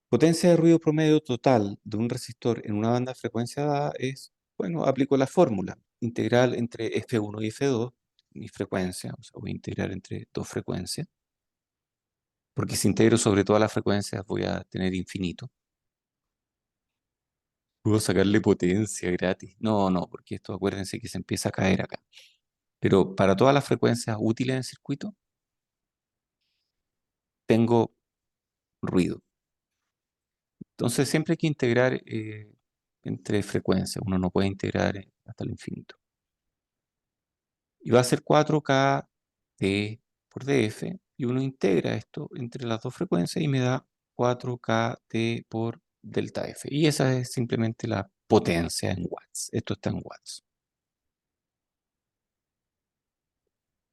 Potencia de ruido promedio total de un resistor en una banda de frecuencia dada es, bueno, aplico la fórmula integral entre F1 y F2, mi frecuencia, o sea, voy a integrar entre dos frecuencias, porque si integro sobre todas las frecuencias voy a tener infinito. Puedo sacarle potencia gratis. No, no, porque esto acuérdense que se empieza a caer acá. Pero para todas las frecuencias útiles en el circuito, tengo ruido. Entonces siempre hay que integrar entre frecuencias. Uno no puede integrar hasta el infinito. Y va a ser 4kT por df. Y uno integra esto entre las dos frecuencias y me da 4kT por delta F. Y esa es simplemente la potencia en watts. Esto está en watts.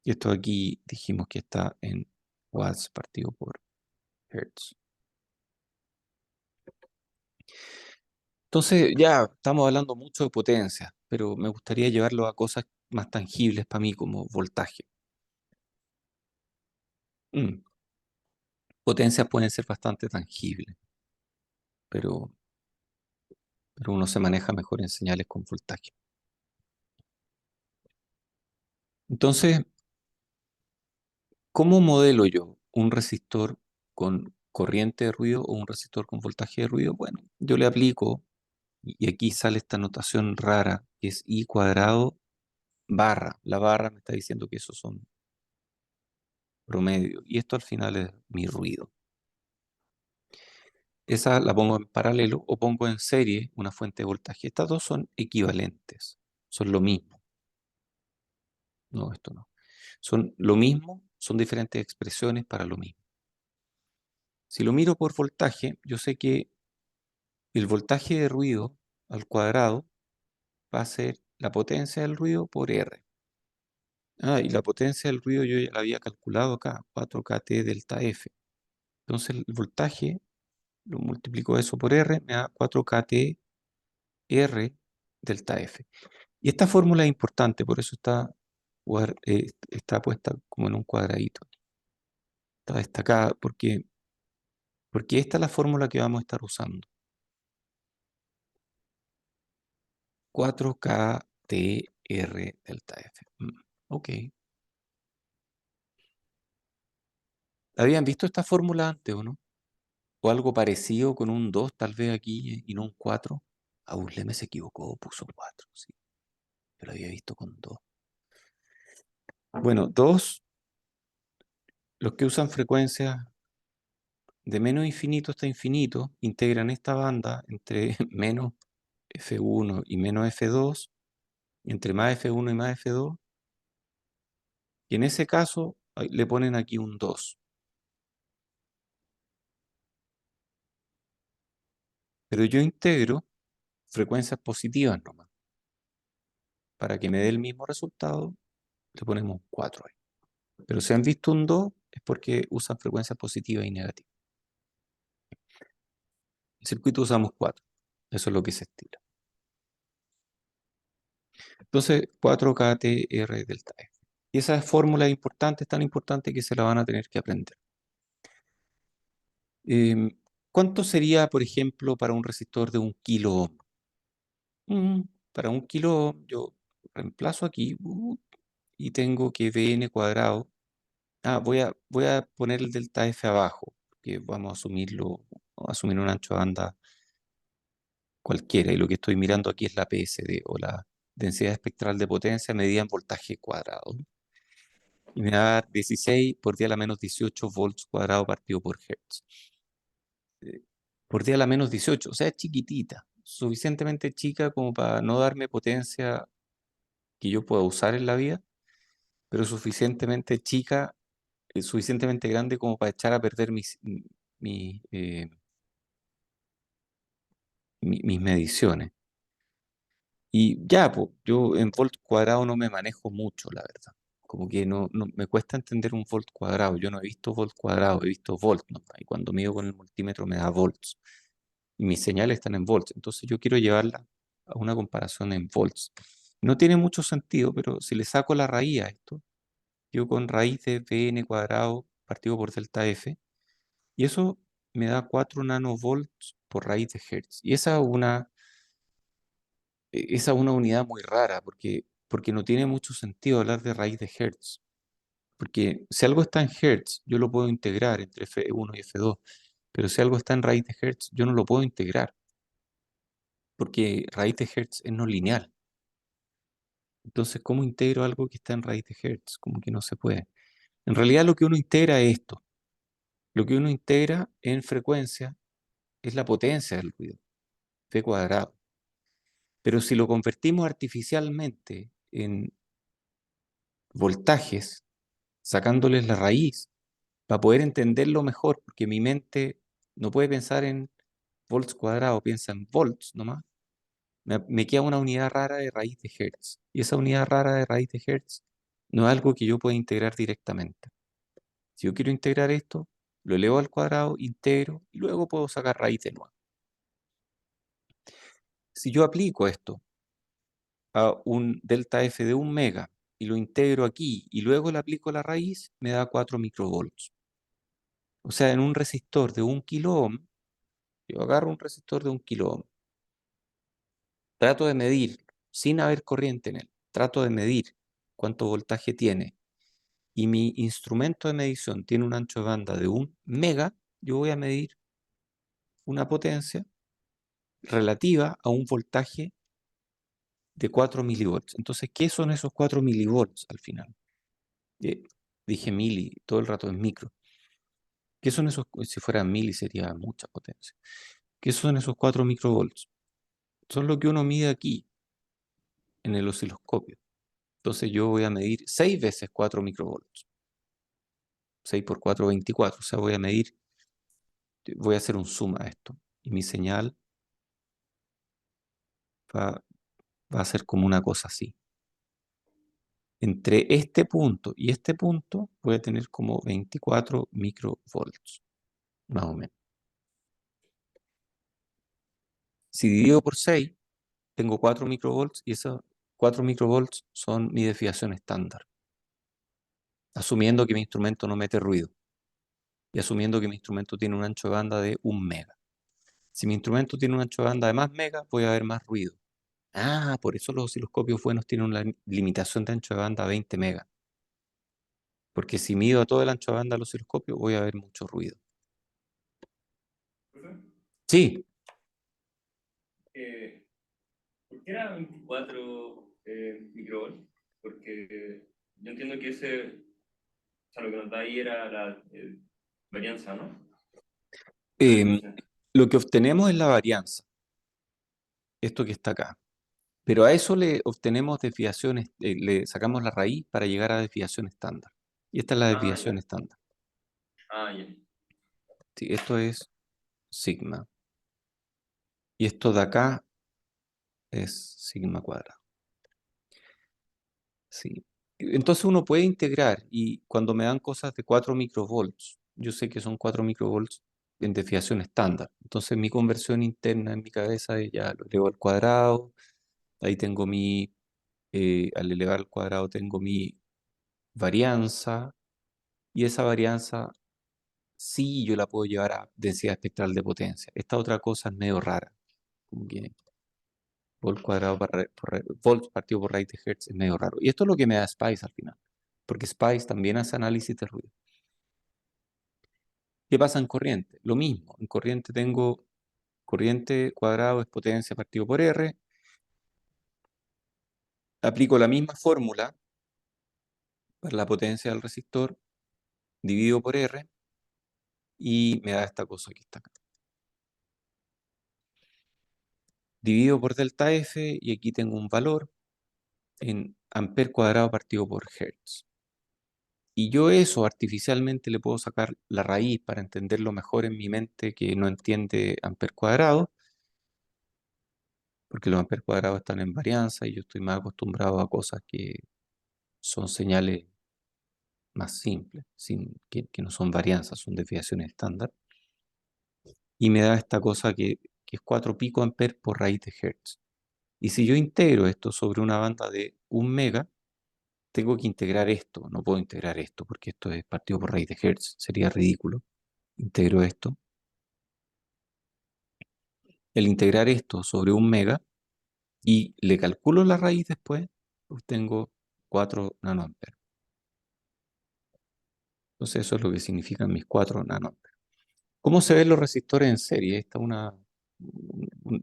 Y esto aquí dijimos que está en watts partido por hertz. Entonces ya estamos hablando mucho de potencia, pero me gustaría llevarlo a cosas más tangibles para mí como voltaje. Potencias pueden ser bastante tangibles, pero uno se maneja mejor en señales con voltaje. Entonces, ¿cómo modelo yo un resistor con corriente de ruido o un resistor con voltaje de ruido? Bueno, yo le aplico, y aquí sale esta notación rara, que es I cuadrado barra. La barra me está diciendo que esos son promedio, y esto al final es mi ruido. Esa la pongo en paralelo o pongo en serie una fuente de voltaje. Estas dos son equivalentes, son lo mismo. No, esto no. Son lo mismo, son diferentes expresiones para lo mismo. Si lo miro por voltaje, yo sé que el voltaje de ruido al cuadrado va a ser la potencia del ruido por R. Y la potencia del ruido yo ya la había calculado acá, 4kT delta F. Entonces el voltaje, lo multiplico eso por R, me da 4kT R delta F. Y esta fórmula es importante, por eso está puesta como en un cuadradito. Está destacada porque esta es la fórmula que vamos a estar usando. 4kTR delta F. Ok. ¿Habían visto esta fórmula antes o no? O algo parecido con un 2 tal vez aquí y no un 4. Leme se equivocó, puso 4. Sí. Yo lo había visto con 2. Bueno, 2, los que usan frecuencias de menos infinito hasta infinito, integran esta banda entre menos F1 y menos F2, entre más F1 y más F2, y en ese caso le ponen aquí un 2. Pero yo integro frecuencias positivas nomás. Para que me dé el mismo resultado, le ponemos 4 ahí. Pero si han visto un 2, es porque usan frecuencias positivas y negativas. El circuito usamos 4. Eso es lo que se estila. Entonces, 4 kTr delta F. Y esa fórmula es importante, es tan importante que se la van a tener que aprender. ¿Cuánto sería, por ejemplo, para un resistor de 1 kilo ohm? Para 1 kilo ohm, yo reemplazo aquí y tengo que Vn cuadrado. Voy a poner el delta F abajo, que vamos a asumir un ancho de banda cualquiera. Y lo que estoy mirando aquí es la PSD, o la densidad espectral de potencia medida en voltaje cuadrado. Y me va a dar 16 por 10 a la menos 18 volts cuadrado partido por hertz. Por 10 a la menos 18, o sea, es chiquitita, suficientemente chica como para no darme potencia que yo pueda usar en la vida, pero suficientemente chica, suficientemente grande como para echar a perder mi, eh, mis mediciones. Y ya, pues, yo en volt cuadrado no me manejo mucho, la verdad. Como que no me cuesta entender un volt cuadrado. Yo no he visto volt cuadrado, he visto volt nomás. Y cuando mido con el multímetro me da volts. Y mis señales están en volts. Entonces yo quiero llevarla a una comparación en volts. No tiene mucho sentido, pero si le saco la raíz a esto, yo con raíz de Vn cuadrado partido por delta F, y eso me da 4 nanovolts por raíz de Hertz. Y esa es una unidad muy rara, porque no tiene mucho sentido hablar de raíz de Hertz. Porque si algo está en Hertz, yo lo puedo integrar entre F1 y F2. Pero si algo está en raíz de Hertz, yo no lo puedo integrar. Porque raíz de Hertz es no lineal. Entonces, ¿cómo integro algo que está en raíz de Hertz? Como que no se puede. En realidad lo que uno integra es esto. Lo que uno integra en frecuencia es la potencia del ruido, P cuadrado. Pero si lo convertimos artificialmente en voltajes, sacándoles la raíz, para poder entenderlo mejor, porque mi mente no puede pensar en volts cuadrados, piensa en volts nomás, me queda una unidad rara de raíz de Hertz. Y esa unidad rara de raíz de Hertz no es algo que yo pueda integrar directamente. Si yo quiero integrar esto, lo elevo al cuadrado, integro, y luego puedo sacar raíz de nuevo. Si yo aplico esto a un delta F de 1 mega y lo integro aquí y luego le aplico la raíz, me da 4 microvolts. O sea, en un resistor de 1 kilo ohm, yo agarro un resistor de 1 kilo ohm, trato de medir, sin haber corriente en él, trato de medir cuánto voltaje tiene, y mi instrumento de medición tiene un ancho de banda de 1 mega, yo voy a medir una potencia relativa a un voltaje de 4 milivolts. Entonces, ¿qué son esos 4 milivolts al final? Dije mili, todo el rato en micro. ¿Qué son esos? Si fuera mili sería mucha potencia. ¿Qué son esos 4 microvolts? Son lo que uno mide aquí, en el osciloscopio. Entonces yo voy a medir 6 veces 4 microvolts. 6 por 4, 24. O sea, voy a hacer un zoom a esto. Y mi señal va a ser como una cosa así. Entre este punto y este punto voy a tener como 24 microvolts, más o menos. Si divido por 6, tengo 4 microvolts y esos 4 microvolts son mi desviación estándar. Asumiendo que mi instrumento no mete ruido. Y asumiendo que mi instrumento tiene un ancho de banda de 1 mega. Si mi instrumento tiene un ancho de banda de más mega, voy a ver más ruido. Por eso los osciloscopios buenos tienen una limitación de ancho de banda a 20 megas. Porque si mido a todo el ancho de banda del osciloscopio, voy a ver mucho ruido. ¿Profe? Sí, ¿Por qué era 24 microvolts? Porque yo entiendo que o sea, lo que nos da ahí era la varianza, ¿no? em, lo que obtenemos es la varianza. Esto que está acá. Pero a eso le obtenemos desviaciones, le sacamos la raíz para llegar a desviación estándar. Y esta es la desviación Ya. estándar. Ya. Sí, esto es sigma. Y esto de acá es sigma cuadrado. Sí. Entonces uno puede integrar y cuando me dan cosas de 4 microvolts, yo sé que son 4 microvolts en desviación estándar. Entonces mi conversión interna en mi cabeza ya lo elevo al cuadrado. Ahí tengo al elevar al cuadrado tengo mi varianza y esa varianza sí yo la puedo llevar a densidad espectral de potencia. Esta otra cosa es medio rara, como que volt cuadrado volts partido por raíz de Hertz es medio raro. Y esto es lo que me da Spice al final, porque Spice también hace análisis de ruido. ¿Qué pasa en corriente? Lo mismo, en corriente tengo corriente cuadrado es potencia partido por R, aplico la misma fórmula para la potencia del resistor, divido por R y me da esta cosa que está acá. Divido por delta F y aquí tengo un valor en amper cuadrado partido por Hertz. Y yo eso artificialmente le puedo sacar la raíz para entenderlo mejor en mi mente que no entiende amper cuadrado, porque los amperes cuadrados están en varianza y yo estoy más acostumbrado a cosas que son señales más simples, que no son varianzas, son desviaciones estándar. Y me da esta cosa que es 4 picoamperes por raíz de Hertz. Y si yo integro esto sobre una banda de 1 mega, tengo que integrar esto. No puedo integrar esto porque esto es partido por raíz de Hertz. Sería ridículo. Integro esto. El integrar esto sobre 1 mega y le calculo la raíz después, obtengo 4 nanoamperes. Entonces eso es lo que significan mis 4 nanoamperes. ¿Cómo se ven los resistores en serie? Esta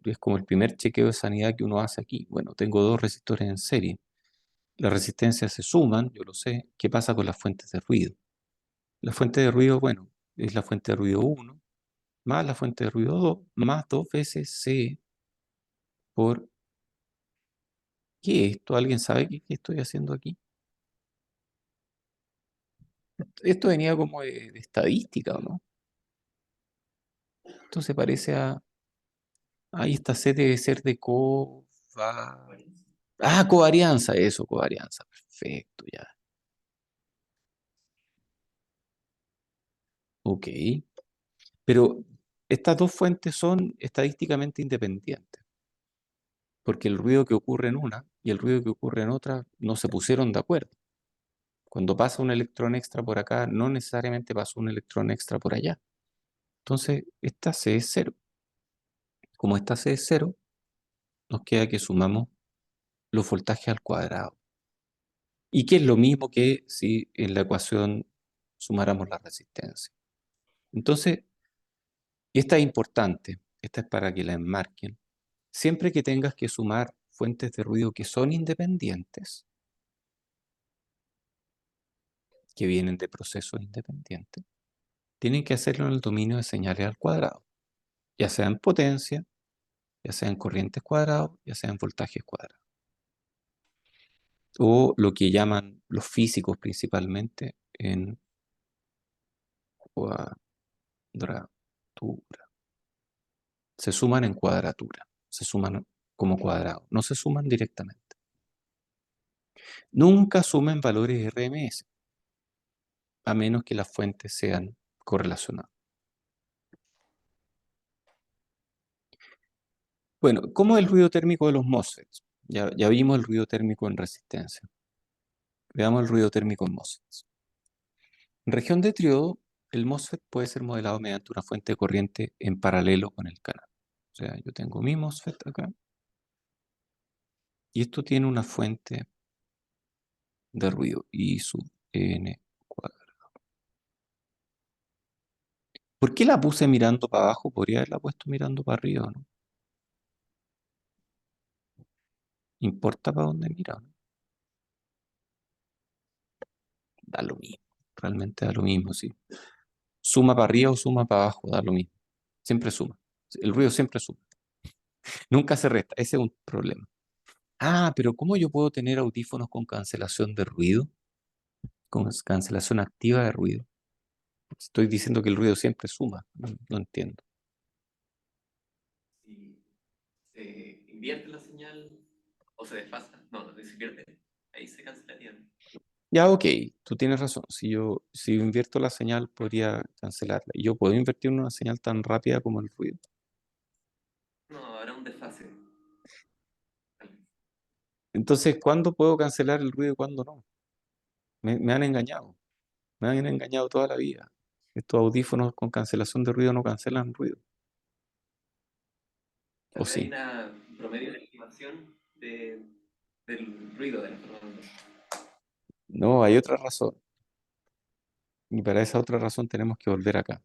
es como el primer chequeo de sanidad que uno hace aquí. Bueno, tengo 2 resistores en serie. Las resistencias se suman, yo lo sé. ¿Qué pasa con las fuentes de ruido? La fuente de ruido, bueno, es la fuente de ruido 1 más la fuente de ruido 2 más 2 veces C por... ¿Qué es esto? ¿Alguien sabe qué estoy haciendo aquí? Esto venía como de estadística, ¿o no? Esto se parece a... Ahí esta C debe ser de covarianza, eso, covarianza. Perfecto, ya. Ok. Pero estas dos fuentes son estadísticamente independientes, porque el ruido que ocurre en una y el ruido que ocurre en otra no se pusieron de acuerdo. Cuando pasa un electrón extra por acá, no necesariamente pasa un electrón extra por allá. Entonces, esta C es cero. Como esta C es cero, nos queda que sumamos los voltajes al cuadrado. Y que es lo mismo que si en la ecuación sumáramos la resistencia. Entonces, esta es importante, esta es para que la enmarquen. Siempre que tengas que sumar fuentes de ruido que son independientes, que vienen de procesos independientes, tienen que hacerlo en el dominio de señales al cuadrado, ya sea en potencia, ya sea en corrientes cuadrados, ya sea en voltajes cuadrados. O lo que llaman los físicos principalmente en cuadratura. Se suman en cuadratura, se suman como cuadrado, no se suman directamente. Nunca sumen valores RMS, a menos que las fuentes sean correlacionadas. Bueno, ¿cómo es el ruido térmico de los MOSFETs? Ya vimos el ruido térmico en resistencia. Veamos el ruido térmico en MOSFETs. En región de triodo, el MOSFET puede ser modelado mediante una fuente de corriente en paralelo con el canal. O sea, yo tengo mi MOSFET acá y esto tiene una fuente de ruido I sub n cuadrado. ¿Por qué la puse mirando para abajo? Podría haberla puesto mirando para arriba, ¿no? ¿Importa para dónde mira, no? Da lo mismo, realmente da lo mismo, sí. Suma para arriba o suma para abajo, da lo mismo. Siempre suma. El ruido siempre suma. Nunca se resta, ese es un problema. Ah, pero ¿cómo yo puedo tener audífonos con cancelación de ruido? Con cancelación activa de ruido. Estoy diciendo que el ruido siempre suma. No entiendo. Si invierte la señal o se desfasa. No, no se invierte. Ahí se cancelaría. Ya, ok, tú tienes razón. Si yo invierto la señal, podría cancelarla. ¿Y yo puedo invertir una señal tan rápida como el ruido? No, habrá un desfase. Entonces, ¿cuándo puedo cancelar el ruido y cuándo no? Me han engañado. Me han engañado toda la vida. Estos audífonos con cancelación de ruido no cancelan ruido. Tal ¿O vez hay sí? una promedio de estimación del ruido de la forma. No, hay otra razón. Y para esa otra razón tenemos que volver acá.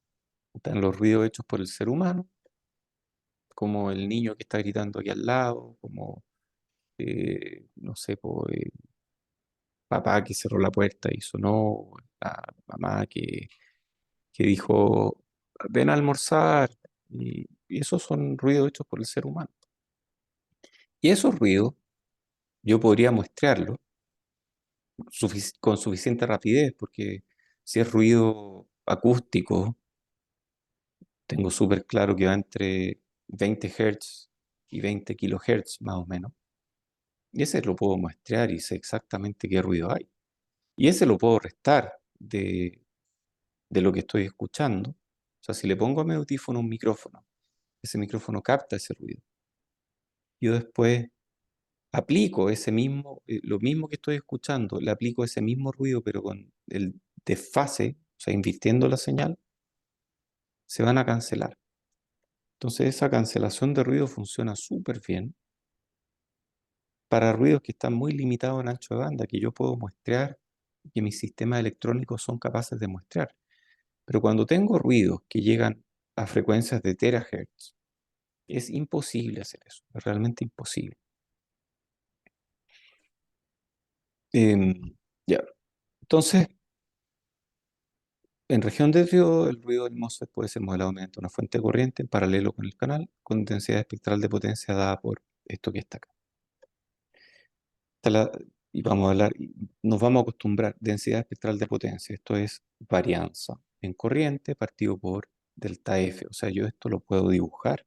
Están los ruidos hechos por el ser humano, como el niño que está gritando aquí al lado, como, no sé, papá que cerró la puerta y sonó, la mamá que dijo, ven a almorzar. Y esos son ruidos hechos por el ser humano. Y esos ruidos yo podría muestrearlos con suficiente rapidez, porque si es ruido acústico, tengo súper claro que va entre 20 Hz y 20 kHz más o menos. Y ese lo puedo muestrear y sé exactamente qué ruido hay. Y ese lo puedo restar de lo que estoy escuchando. O sea, si le pongo a mi audífono un micrófono, ese micrófono capta ese ruido. Yo después aplico lo mismo que estoy escuchando, le aplico ese mismo ruido, pero con el desfase, o sea, invirtiendo la señal, se van a cancelar. Entonces esa cancelación de ruido funciona súper bien para ruidos que están muy limitados en ancho de banda, que yo puedo muestrear, que mis sistemas electrónicos son capaces de muestrear. Pero cuando tengo ruidos que llegan a frecuencias de terahertz, es imposible hacer eso, es realmente imposible. Ya, entonces, en región de ruido, el ruido del MOSFET puede ser modelado mediante una fuente de corriente en paralelo con el canal, con intensidad espectral de potencia dada por esto que está acá. Y vamos a hablar, y nos vamos a acostumbrar, densidad espectral de potencia, esto es varianza en corriente partido por delta F, o sea, yo esto lo puedo dibujar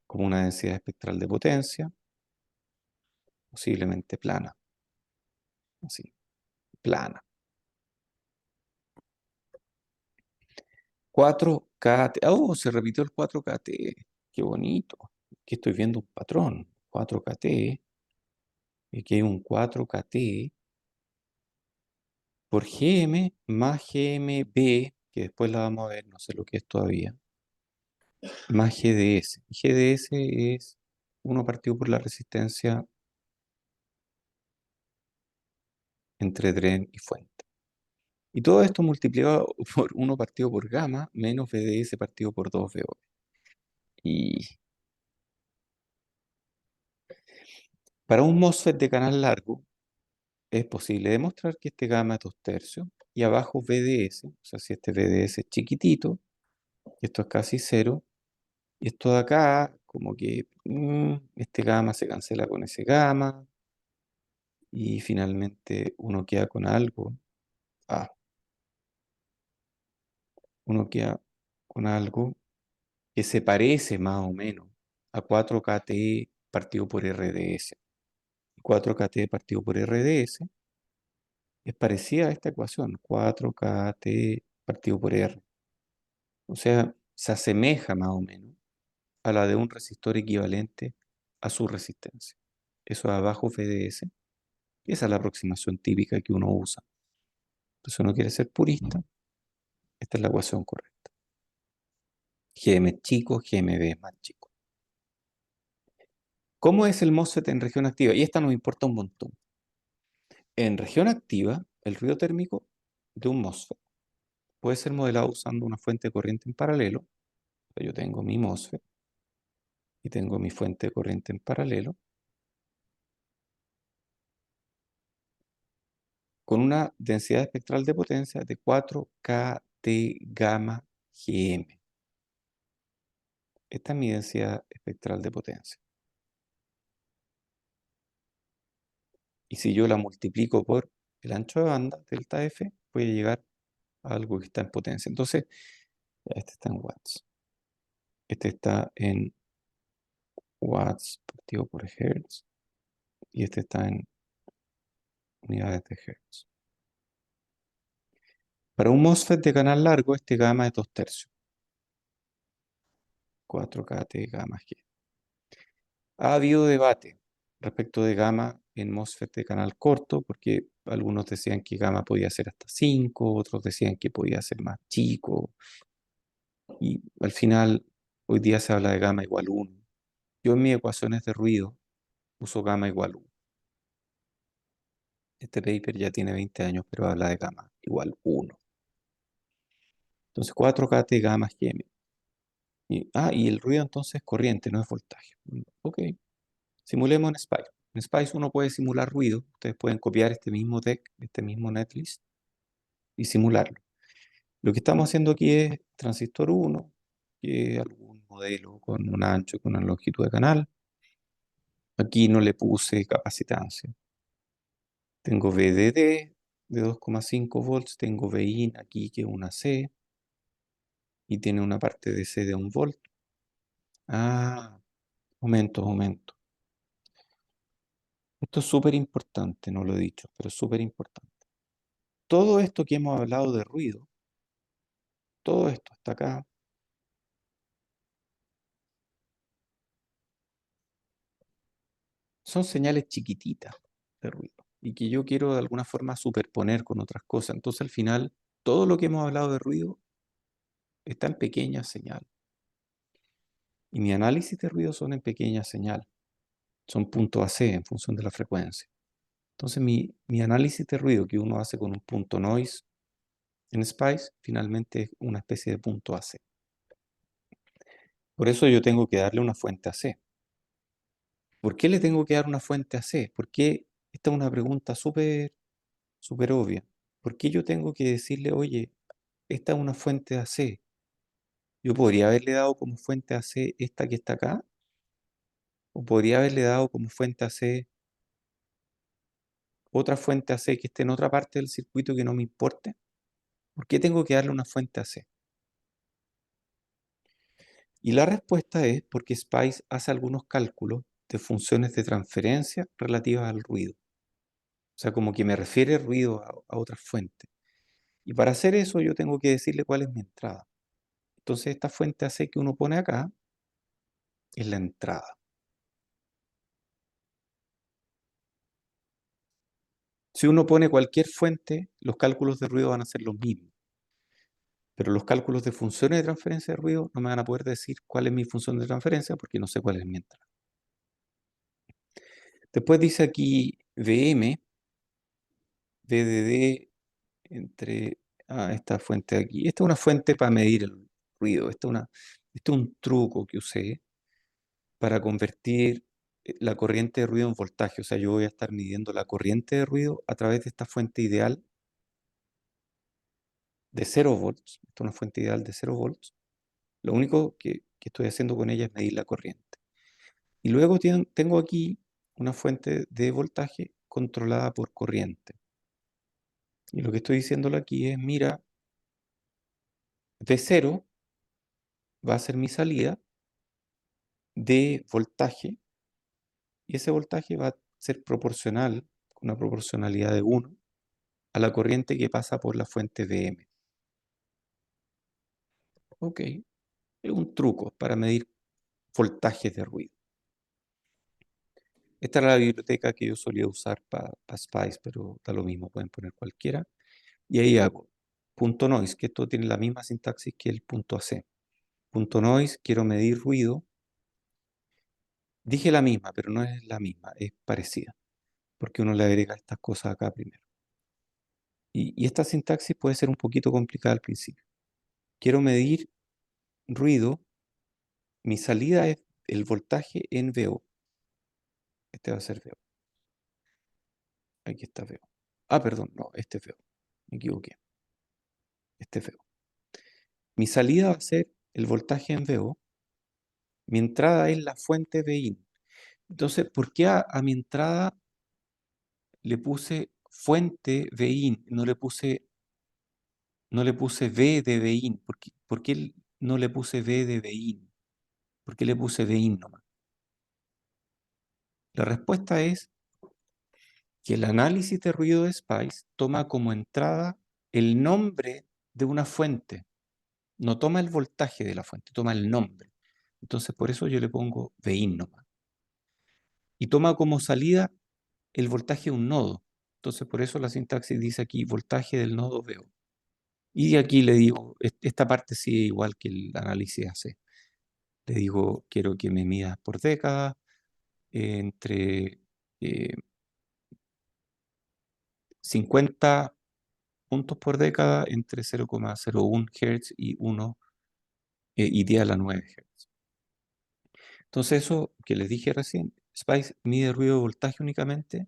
como una densidad espectral de potencia, posiblemente plana, así, plana. 4KT, oh, se repitió el 4KT, qué bonito, aquí estoy viendo un patrón, 4KT, y aquí hay un 4KT por GM más GMB, que después la vamos a ver, no sé lo que es todavía, más GDS. GDS es 1 partido por la resistencia entre dren y fuente. Y todo esto multiplicado por 1 partido por gamma menos VDS partido por 2VO. Y para un MOSFET de canal largo es posible demostrar que este gamma es 2/3 y abajo VDS, o sea, si este VDS es chiquitito, esto es casi cero, y esto de acá, como que este gamma se cancela con ese gamma, y finalmente uno queda con algo. Ah, uno queda con algo que se parece más o menos a 4KT partido por RDS. 4KT partido por RDS es parecida a esta ecuación, 4KT partido por R. O sea, se asemeja más o menos a la de un resistor equivalente a su resistencia. Eso es abajo VDS. Esa es la aproximación típica que uno usa. Entonces uno quiere ser purista, esta es la ecuación correcta. Gm es chico, Gmb es más chico. ¿Cómo es el MOSFET en región activa? Y esta nos importa un montón. En región activa, el ruido térmico de un MOSFET puede ser modelado usando una fuente de corriente en paralelo. O sea, yo tengo mi MOSFET y tengo mi fuente de corriente en paralelo con una densidad espectral de potencia de 4KT gamma GM. Esta es mi densidad espectral de potencia. Y si yo la multiplico por el ancho de banda, delta F, voy a llegar a algo que está en potencia. Entonces, este está en watts. Este está en watts partido por hertz, y este está en unidades de hertz. Para un MOSFET de canal largo, este gamma es 2/3. 4kT gamma G. Ha habido debate respecto de gamma en MOSFET de canal corto, porque algunos decían que gamma podía ser hasta 5, otros decían que podía ser más chico, y al final hoy día se habla de gamma igual 1. Yo en mis ecuaciones de ruido uso gamma igual 1. Este paper ya tiene 20 años, pero habla de gamma igual 1. Entonces 4kT gamma G. Y el ruido entonces es corriente, no es voltaje. Ok, simulemos en Spice. En Spice uno puede simular ruido. Ustedes pueden copiar este mismo deck, este mismo netlist, y simularlo. Lo que estamos haciendo aquí es transistor 1, que es algún modelo con un ancho, con una longitud de canal. Aquí no le puse capacitancia. Tengo VDD de 2,5 volts, tengo VIN aquí que es una C, y tiene una parte de C de 1 volt. Ah, momento. Esto es súper importante, no lo he dicho, pero es súper importante. Todo esto que hemos hablado de ruido, todo esto hasta acá, son señales chiquititas de ruido y que yo quiero de alguna forma superponer con otras cosas. Entonces al final, todo lo que hemos hablado de ruido está en pequeñas señales. Y mi análisis de ruido son en pequeñas señales. Son punto AC en función de la frecuencia. Entonces mi análisis de ruido que uno hace con un punto noise en Spice, finalmente es una especie de punto AC. Por eso yo tengo que darle una fuente AC. ¿Por qué le tengo que dar una fuente AC? Porque esta es una pregunta súper obvia. ¿Por qué yo tengo que decirle, oye, esta es una fuente AC? Yo podría haberle dado como fuente AC esta que está acá, o podría haberle dado como fuente AC otra fuente AC que esté en otra parte del circuito que no me importe. ¿Por qué tengo que darle una fuente AC? Y la respuesta es porque Spice hace algunos cálculos de funciones de transferencia relativas al ruido. O sea, como que me refiere ruido a otras fuentes. Y para hacer eso yo tengo que decirle cuál es mi entrada. Entonces esta fuente AC que uno pone acá es la entrada. Si uno pone cualquier fuente, los cálculos de ruido van a ser los mismos. Pero los cálculos de funciones de transferencia de ruido no me van a poder decir cuál es mi función de transferencia porque no sé cuál es mi entrada. Después dice aquí VM, VDD entre esta fuente de aquí. Esta es una fuente para medir el ruido. Este es un truco que usé para convertir la corriente de ruido en voltaje. O sea, yo voy a estar midiendo la corriente de ruido a través de esta fuente ideal de 0 volts. Esta es una fuente ideal de 0 volts. Lo único que estoy haciendo con ella es medir la corriente. Y luego tengo aquí una fuente de voltaje controlada por corriente. Y lo que estoy diciéndole aquí es, mira, V0 va a ser mi salida de voltaje, y ese voltaje va a ser proporcional, con una proporcionalidad de 1, a la corriente que pasa por la fuente VM. Ok, es un truco para medir voltajes de ruido. Esta era la biblioteca que yo solía usar para Spice, pero da lo mismo, pueden poner cualquiera. Y ahí hago punto noise, que esto tiene la misma sintaxis que el punto AC. Punto noise, quiero medir ruido. Dije la misma, pero no es la misma, es parecida, porque uno le agrega estas cosas acá primero. Y esta sintaxis puede ser un poquito complicada al principio. Quiero medir ruido, mi salida es el voltaje en VO. Este va a ser VO. Aquí está VO. Ah, perdón, no, este es VO. Me equivoqué. Este es VO. Mi salida va a ser el voltaje en VO. Mi entrada es la fuente VIN. Entonces, ¿por qué a mi entrada le puse fuente VIN? No le puse V de VIN. ¿Por qué no le puse V de VIN? ¿Por qué le puse VIN nomás? La respuesta es que el análisis de ruido de Spice toma como entrada el nombre de una fuente. No toma el voltaje de la fuente, toma el nombre. Entonces, por eso yo le pongo Vin nomás. Y toma como salida el voltaje de un nodo. Entonces, por eso la sintaxis dice aquí voltaje del nodo VO. Y aquí le digo, esta parte sigue igual que el análisis AC. Le digo, quiero que me midas por década entre 50 puntos por década entre 0,01 Hz y 1 y 10 a la 9 Hz. Entonces eso que les dije recién, Spice mide ruido de voltaje únicamente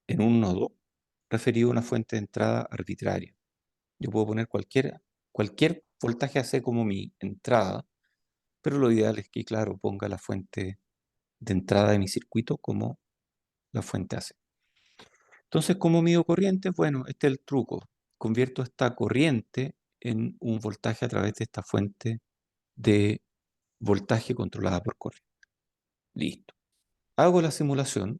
en un nodo referido a una fuente de entrada arbitraria. Yo puedo poner cualquier voltaje AC como mi entrada, pero lo ideal es que, claro, ponga la fuente de entrada de mi circuito como la fuente AC. Entonces, ¿cómo mido corriente? Bueno, este es el truco. Convierto esta corriente en un voltaje a través de esta fuente de voltaje controlada por corriente. Listo. Hago la simulación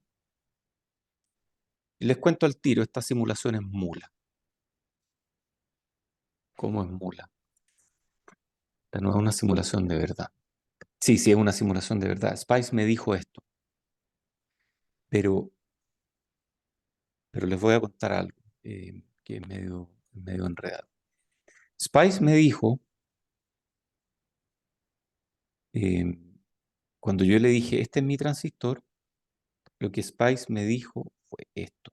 y les cuento al tiro, esta simulación es mula. ¿Cómo es mula? Esta no es una simulación de verdad. Sí, es una simulación de verdad. Spice me dijo esto, pero les voy a contar algo que es medio enredado. Spice me dijo, cuando yo le dije, este es mi transistor, lo que Spice me dijo fue esto.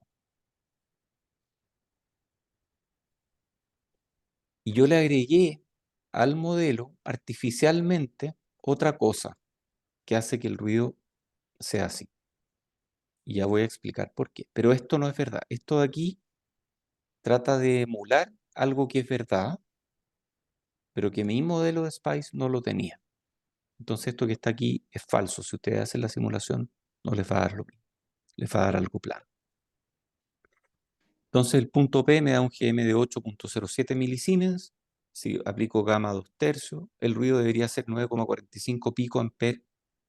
Y yo le agregué al modelo artificialmente otra cosa que hace que el ruido sea así. Y ya voy a explicar por qué. Pero esto no es verdad. Esto de aquí trata de emular algo que es verdad, pero que mi modelo de Spice no lo tenía. Entonces esto que está aquí es falso. Si ustedes hacen la simulación, no les va a dar lo mismo. Les va a dar algo plano. Entonces el punto P me da un GM de 8.07 milisiemens. Si aplico gamma 2 tercios, el ruido debería ser 9,45 picoamperes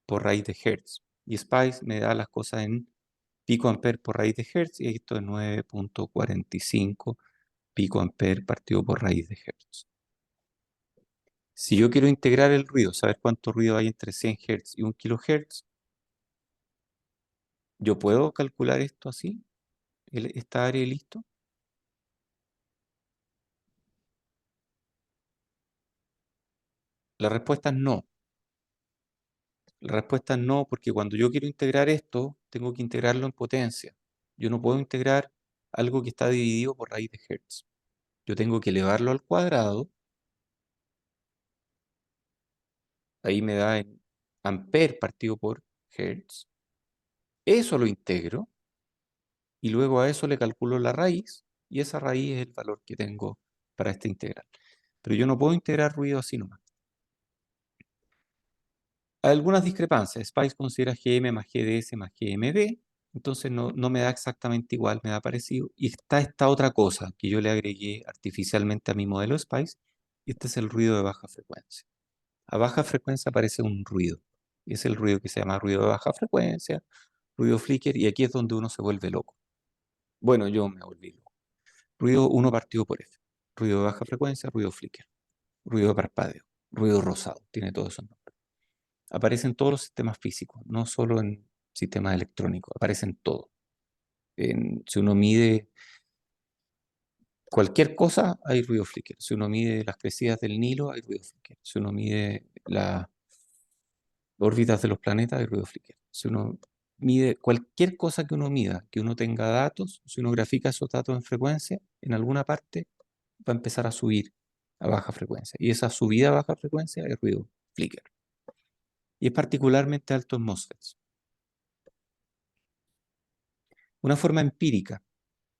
por raíz de Hertz. Y Spice me da las cosas en picoamperes por raíz de Hertz, y esto es 9.45 picoamperes partido por raíz de Hertz. Si yo quiero integrar el ruido, saber cuánto ruido hay entre 100 Hz y 1 kHz, ¿yo puedo calcular esto así? ¿Esta área y listo? La respuesta es no. La respuesta es no, porque cuando yo quiero integrar esto, tengo que integrarlo en potencia. Yo no puedo integrar algo que está dividido por raíz de Hertz. Yo tengo que elevarlo al cuadrado. Ahí me da en ampere partido por Hertz. Eso lo integro. Y luego a eso le calculo la raíz. Y esa raíz es el valor que tengo para esta integral. Pero yo no puedo integrar ruido así nomás. Hay algunas discrepancias. Spice considera GM más GDS más GMB. Entonces no me da exactamente igual, me da parecido. Y está esta otra cosa que yo le agregué artificialmente a mi modelo Spice. Y este es el ruido de baja frecuencia. A baja frecuencia aparece un ruido. Y es el ruido que se llama ruido de baja frecuencia, ruido flicker. Y aquí es donde uno se vuelve loco. Bueno, yo me volví loco. Ruido 1 partido por F. Ruido de baja frecuencia, ruido flicker. Ruido de parpadeo, ruido rosado. Tiene todos esos nombres. Aparece en todos los sistemas físicos, no solo en sistemas electrónicos, aparece en todo. Si uno mide cualquier cosa, hay ruido flicker. Si uno mide las crecidas del Nilo, hay ruido flicker. Si uno mide las órbitas de los planetas, hay ruido flicker. Si uno mide cualquier cosa que uno mida, que uno tenga datos, si uno grafica esos datos en frecuencia, en alguna parte va a empezar a subir a baja frecuencia. Y esa subida a baja frecuencia es ruido flicker. Y es particularmente alto en MOSFETs. Una forma empírica,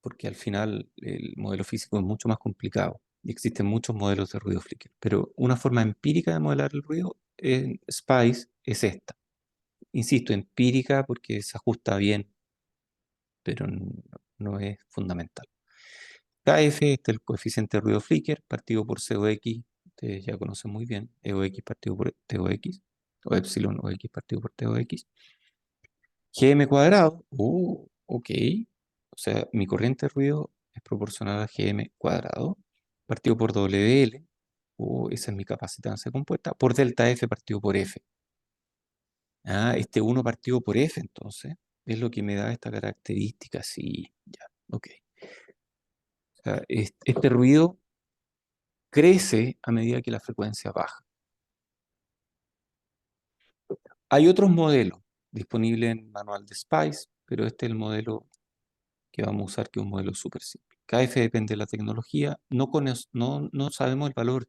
porque al final el modelo físico es mucho más complicado y existen muchos modelos de ruido flicker, pero una forma empírica de modelar el ruido en Spice es esta. Insisto, empírica porque se ajusta bien, pero no es fundamental. KF, este es el coeficiente de ruido flicker, partido por COX, ustedes ya conocen muy bien, EOX partido por TOX. o epsilon o x partido por t o x. Gm cuadrado, ok. O sea, mi corriente de ruido es proporcional a Gm cuadrado, partido por WL, esa es mi capacitancia compuesta, por delta F partido por F. Este 1 partido por F, entonces, es lo que me da esta característica, sí, ya, ok. O sea, este ruido crece a medida que la frecuencia baja. Hay otros modelos disponibles en el manual de SPICE, pero este es el modelo que vamos a usar, que es un modelo súper simple. KF depende de la tecnología. No sabemos el valor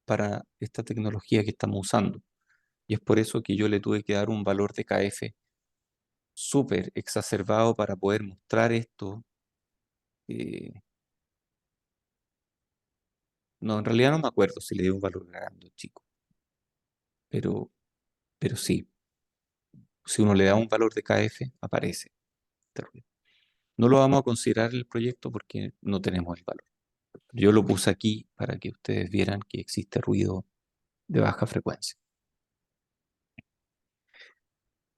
para esta tecnología que estamos usando. Y es por eso que yo le tuve que dar un valor de KF súper exacerbado para poder mostrar esto. No, en realidad no me acuerdo si le di un valor grande, chico. Pero sí, si uno le da un valor de KF, aparece este ruido. No lo vamos a considerar en el proyecto porque no tenemos el valor. Yo lo puse aquí para que ustedes vieran que existe ruido de baja frecuencia.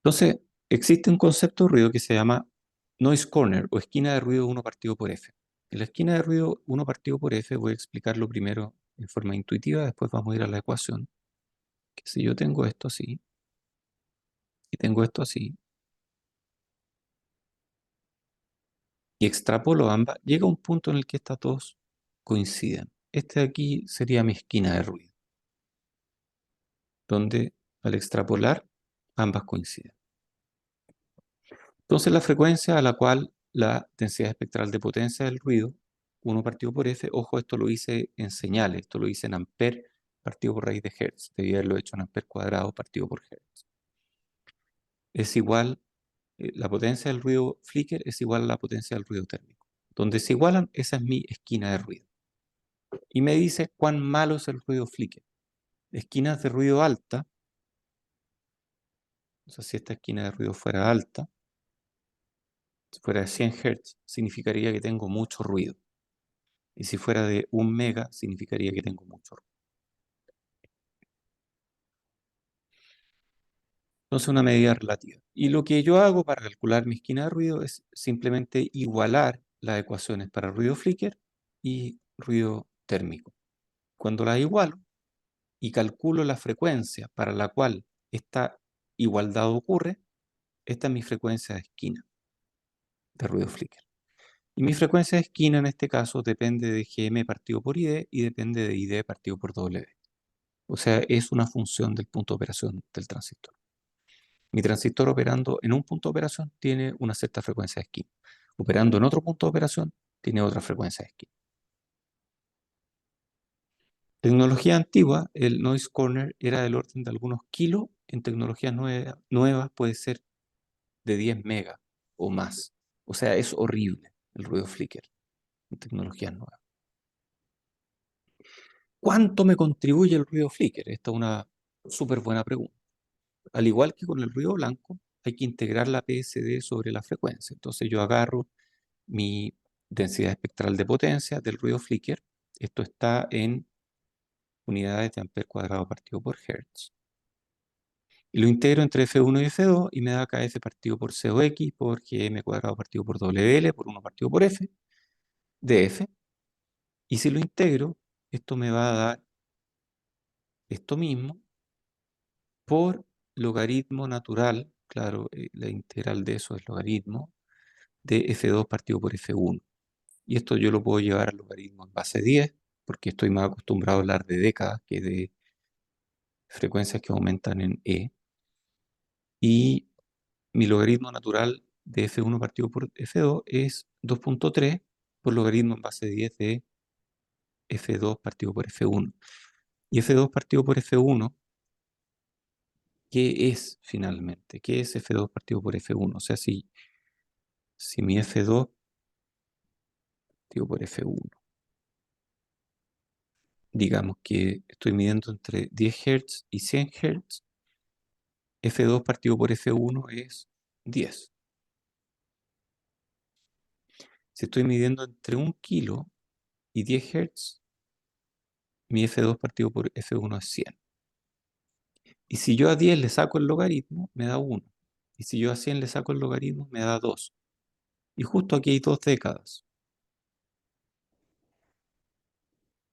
Entonces, existe un concepto de ruido que se llama noise corner o esquina de ruido 1 partido por F. En la esquina de ruido 1 partido por F voy a explicarlo primero en forma intuitiva, después vamos a ir a la ecuación. Que si yo tengo esto así y tengo esto así y extrapolo ambas, llega un punto en el que estas dos coinciden. Este de aquí sería mi esquina de ruido, donde al extrapolar ambas coinciden. Entonces la frecuencia a la cual la densidad espectral de potencia del ruido, 1 partido por F, ojo, esto lo hice en señales, esto lo hice en amper partido por raíz de hertz, debía haberlo hecho en amper cuadrado partido por hertz. Es igual, la potencia del ruido flicker es igual a la potencia del ruido térmico. Donde se igualan, esa es mi esquina de ruido. Y me dice cuán malo es el ruido flicker. Esquinas de ruido alta, o sea, si esta esquina de ruido fuera alta, si fuera de 100 Hz, significaría que tengo mucho ruido. Y si fuera de 1 mega, significaría que tengo mucho ruido. Entonces, una medida relativa. Y lo que yo hago para calcular mi esquina de ruido es simplemente igualar las ecuaciones para ruido flicker y ruido térmico. Cuando las igualo y calculo la frecuencia para la cual esta igualdad ocurre, esta es mi frecuencia de esquina de ruido flicker. Y mi frecuencia de esquina en este caso depende de Gm partido por Id y depende de Id partido por W. O sea, es una función del punto de operación del transistor. Mi transistor operando en un punto de operación tiene una cierta frecuencia de esquina. Operando en otro punto de operación tiene otra frecuencia de esquina. Tecnología antigua, el noise corner era del orden de algunos kilos. En tecnologías nuevas puede ser de 10 megas o más. O sea, es horrible el ruido flicker en tecnologías nuevas. ¿Cuánto me contribuye el ruido flicker? Esta es una súper buena pregunta. Al igual que con el ruido blanco, hay que integrar la PSD sobre la frecuencia. Entonces yo agarro mi densidad espectral de potencia del ruido flicker. Esto está en unidades de amper cuadrado partido por hertz. Y lo integro entre F1 y F2 y me da KF partido por COX por GM cuadrado partido por WL por 1 partido por F de F. Y si lo integro, esto me va a dar esto mismo por logaritmo natural, claro, la integral de eso es logaritmo, de F2 partido por F1. Y esto yo lo puedo llevar al logaritmo en base 10, porque estoy más acostumbrado a hablar de décadas que de frecuencias que aumentan en E. Y mi logaritmo natural de F1 partido por F2 es 2.3 por logaritmo en base 10 de F2 partido por F1. Y F2 partido por F1, ¿qué es finalmente? ¿Qué es F2 partido por F1? O sea, si mi F2 partido por F1, digamos que estoy midiendo entre 10 Hz y 100 Hz, F2 partido por F1 es 10. Si estoy midiendo entre 1 kilo y 10 Hz, mi F2 partido por F1 es 100. Y si yo a 10 le saco el logaritmo, me da 1. Y si yo a 100 le saco el logaritmo, me da 2. Y justo aquí hay 2 décadas.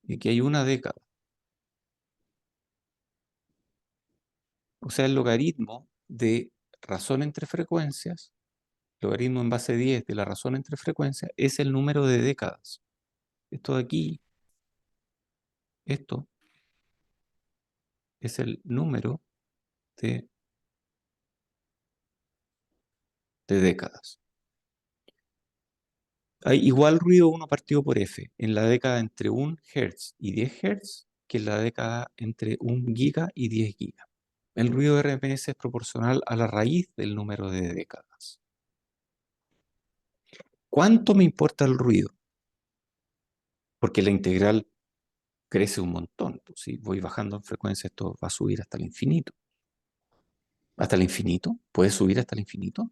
Y aquí hay una década. O sea, el logaritmo de razón entre frecuencias, logaritmo en base 10 de la razón entre frecuencias, es el número de décadas. Esto de aquí, esto es el número de décadas. Hay igual ruido 1 partido por f en la década entre 1 Hz y 10 Hz que en la década entre 1 giga y 10 giga. El ruido de RMS es proporcional a la raíz del número de décadas. ¿Cuánto me importa el ruido? Porque la integral crece un montón. Pues, si voy bajando en frecuencia, esto va a subir hasta el infinito. ¿Hasta el infinito? ¿Puede subir hasta el infinito?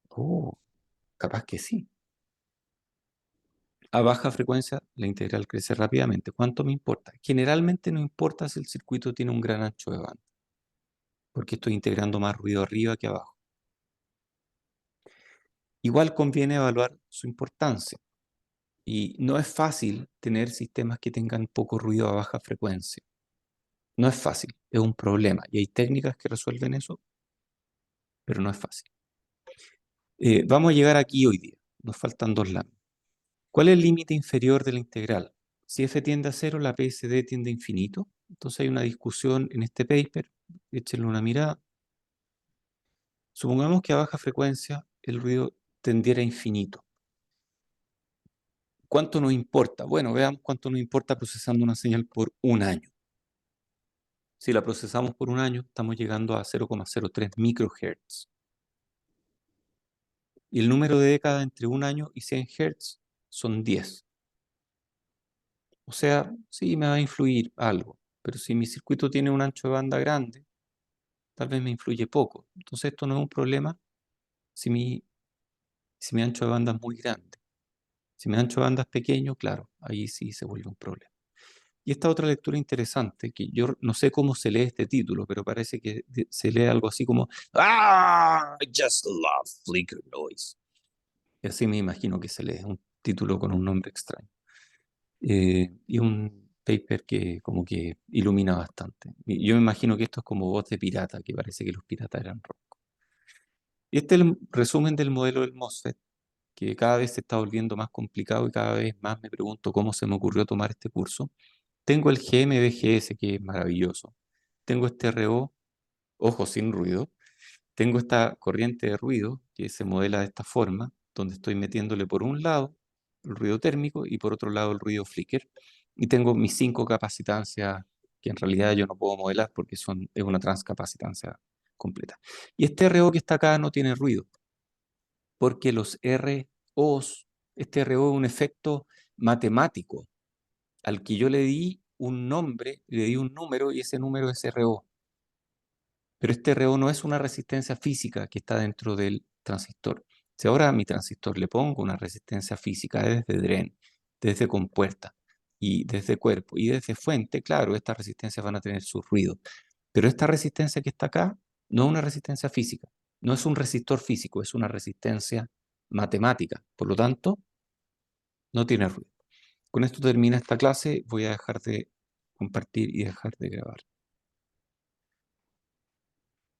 Oh, capaz que sí. A baja frecuencia, la integral crece rápidamente. ¿Cuánto me importa? Generalmente no importa si el circuito tiene un gran ancho de banda, porque estoy integrando más ruido arriba que abajo. Igual conviene evaluar su importancia. Y no es fácil tener sistemas que tengan poco ruido a baja frecuencia. No es fácil, es un problema. Y hay técnicas que resuelven eso, pero no es fácil. Vamos a llegar aquí hoy día. Nos faltan 2 láminas. ¿Cuál es el límite inferior de la integral? Si f tiende a 0, la PSD tiende a infinito. Entonces hay una discusión en este paper. Échenle una mirada. Supongamos que a baja frecuencia el ruido tendiera a infinito. ¿Cuánto nos importa? Bueno, veamos cuánto nos importa procesando una señal por 1 año. Si la procesamos por 1 año, estamos llegando a 0,03 microhertz. Y el número de décadas entre 1 año y 100 Hz son 10. O sea, sí me va a influir algo, pero si mi circuito tiene un ancho de banda grande, tal vez me influye poco. Entonces esto no es un problema si mi ancho de banda es muy grande. Si mi ancho de banda es pequeño, claro, ahí sí se vuelve un problema. Y esta otra lectura interesante, que yo no sé cómo se lee este título, pero parece que se lee algo así como I just love flicker noise. Y así me imagino que se lee, un título con un nombre extraño. Y un paper que como que ilumina bastante. Y yo me imagino que esto es como voz de pirata, que parece que los piratas eran rock. Y este es el resumen del modelo del MOSFET, que cada vez se está volviendo más complicado y cada vez más me pregunto cómo se me ocurrió tomar este curso. Tengo el GMBGS, que es maravilloso. Tengo este RO, ojo, sin ruido. Tengo esta corriente de ruido que se modela de esta forma, donde estoy metiéndole por un lado el ruido térmico y por otro lado el ruido flicker. Y tengo mis 5 capacitancias que en realidad yo no puedo modelar porque es una transcapacitancia completa. Y este RO que está acá no tiene ruido, porque los ROs, este RO es un efecto matemático al que yo le di un nombre, le di un número y ese número es RO. Pero este RO no es una resistencia física que está dentro del transistor. Si ahora a mi transistor le pongo una resistencia física desde DREN, desde compuerta y desde cuerpo y desde fuente, claro, estas resistencias van a tener su ruido. Pero esta resistencia que está acá no es una resistencia física, no es un resistor físico, es una resistencia matemática. Por lo tanto, no tiene ruido. Con esto termina esta clase. Voy a dejar de compartir y dejar de grabar.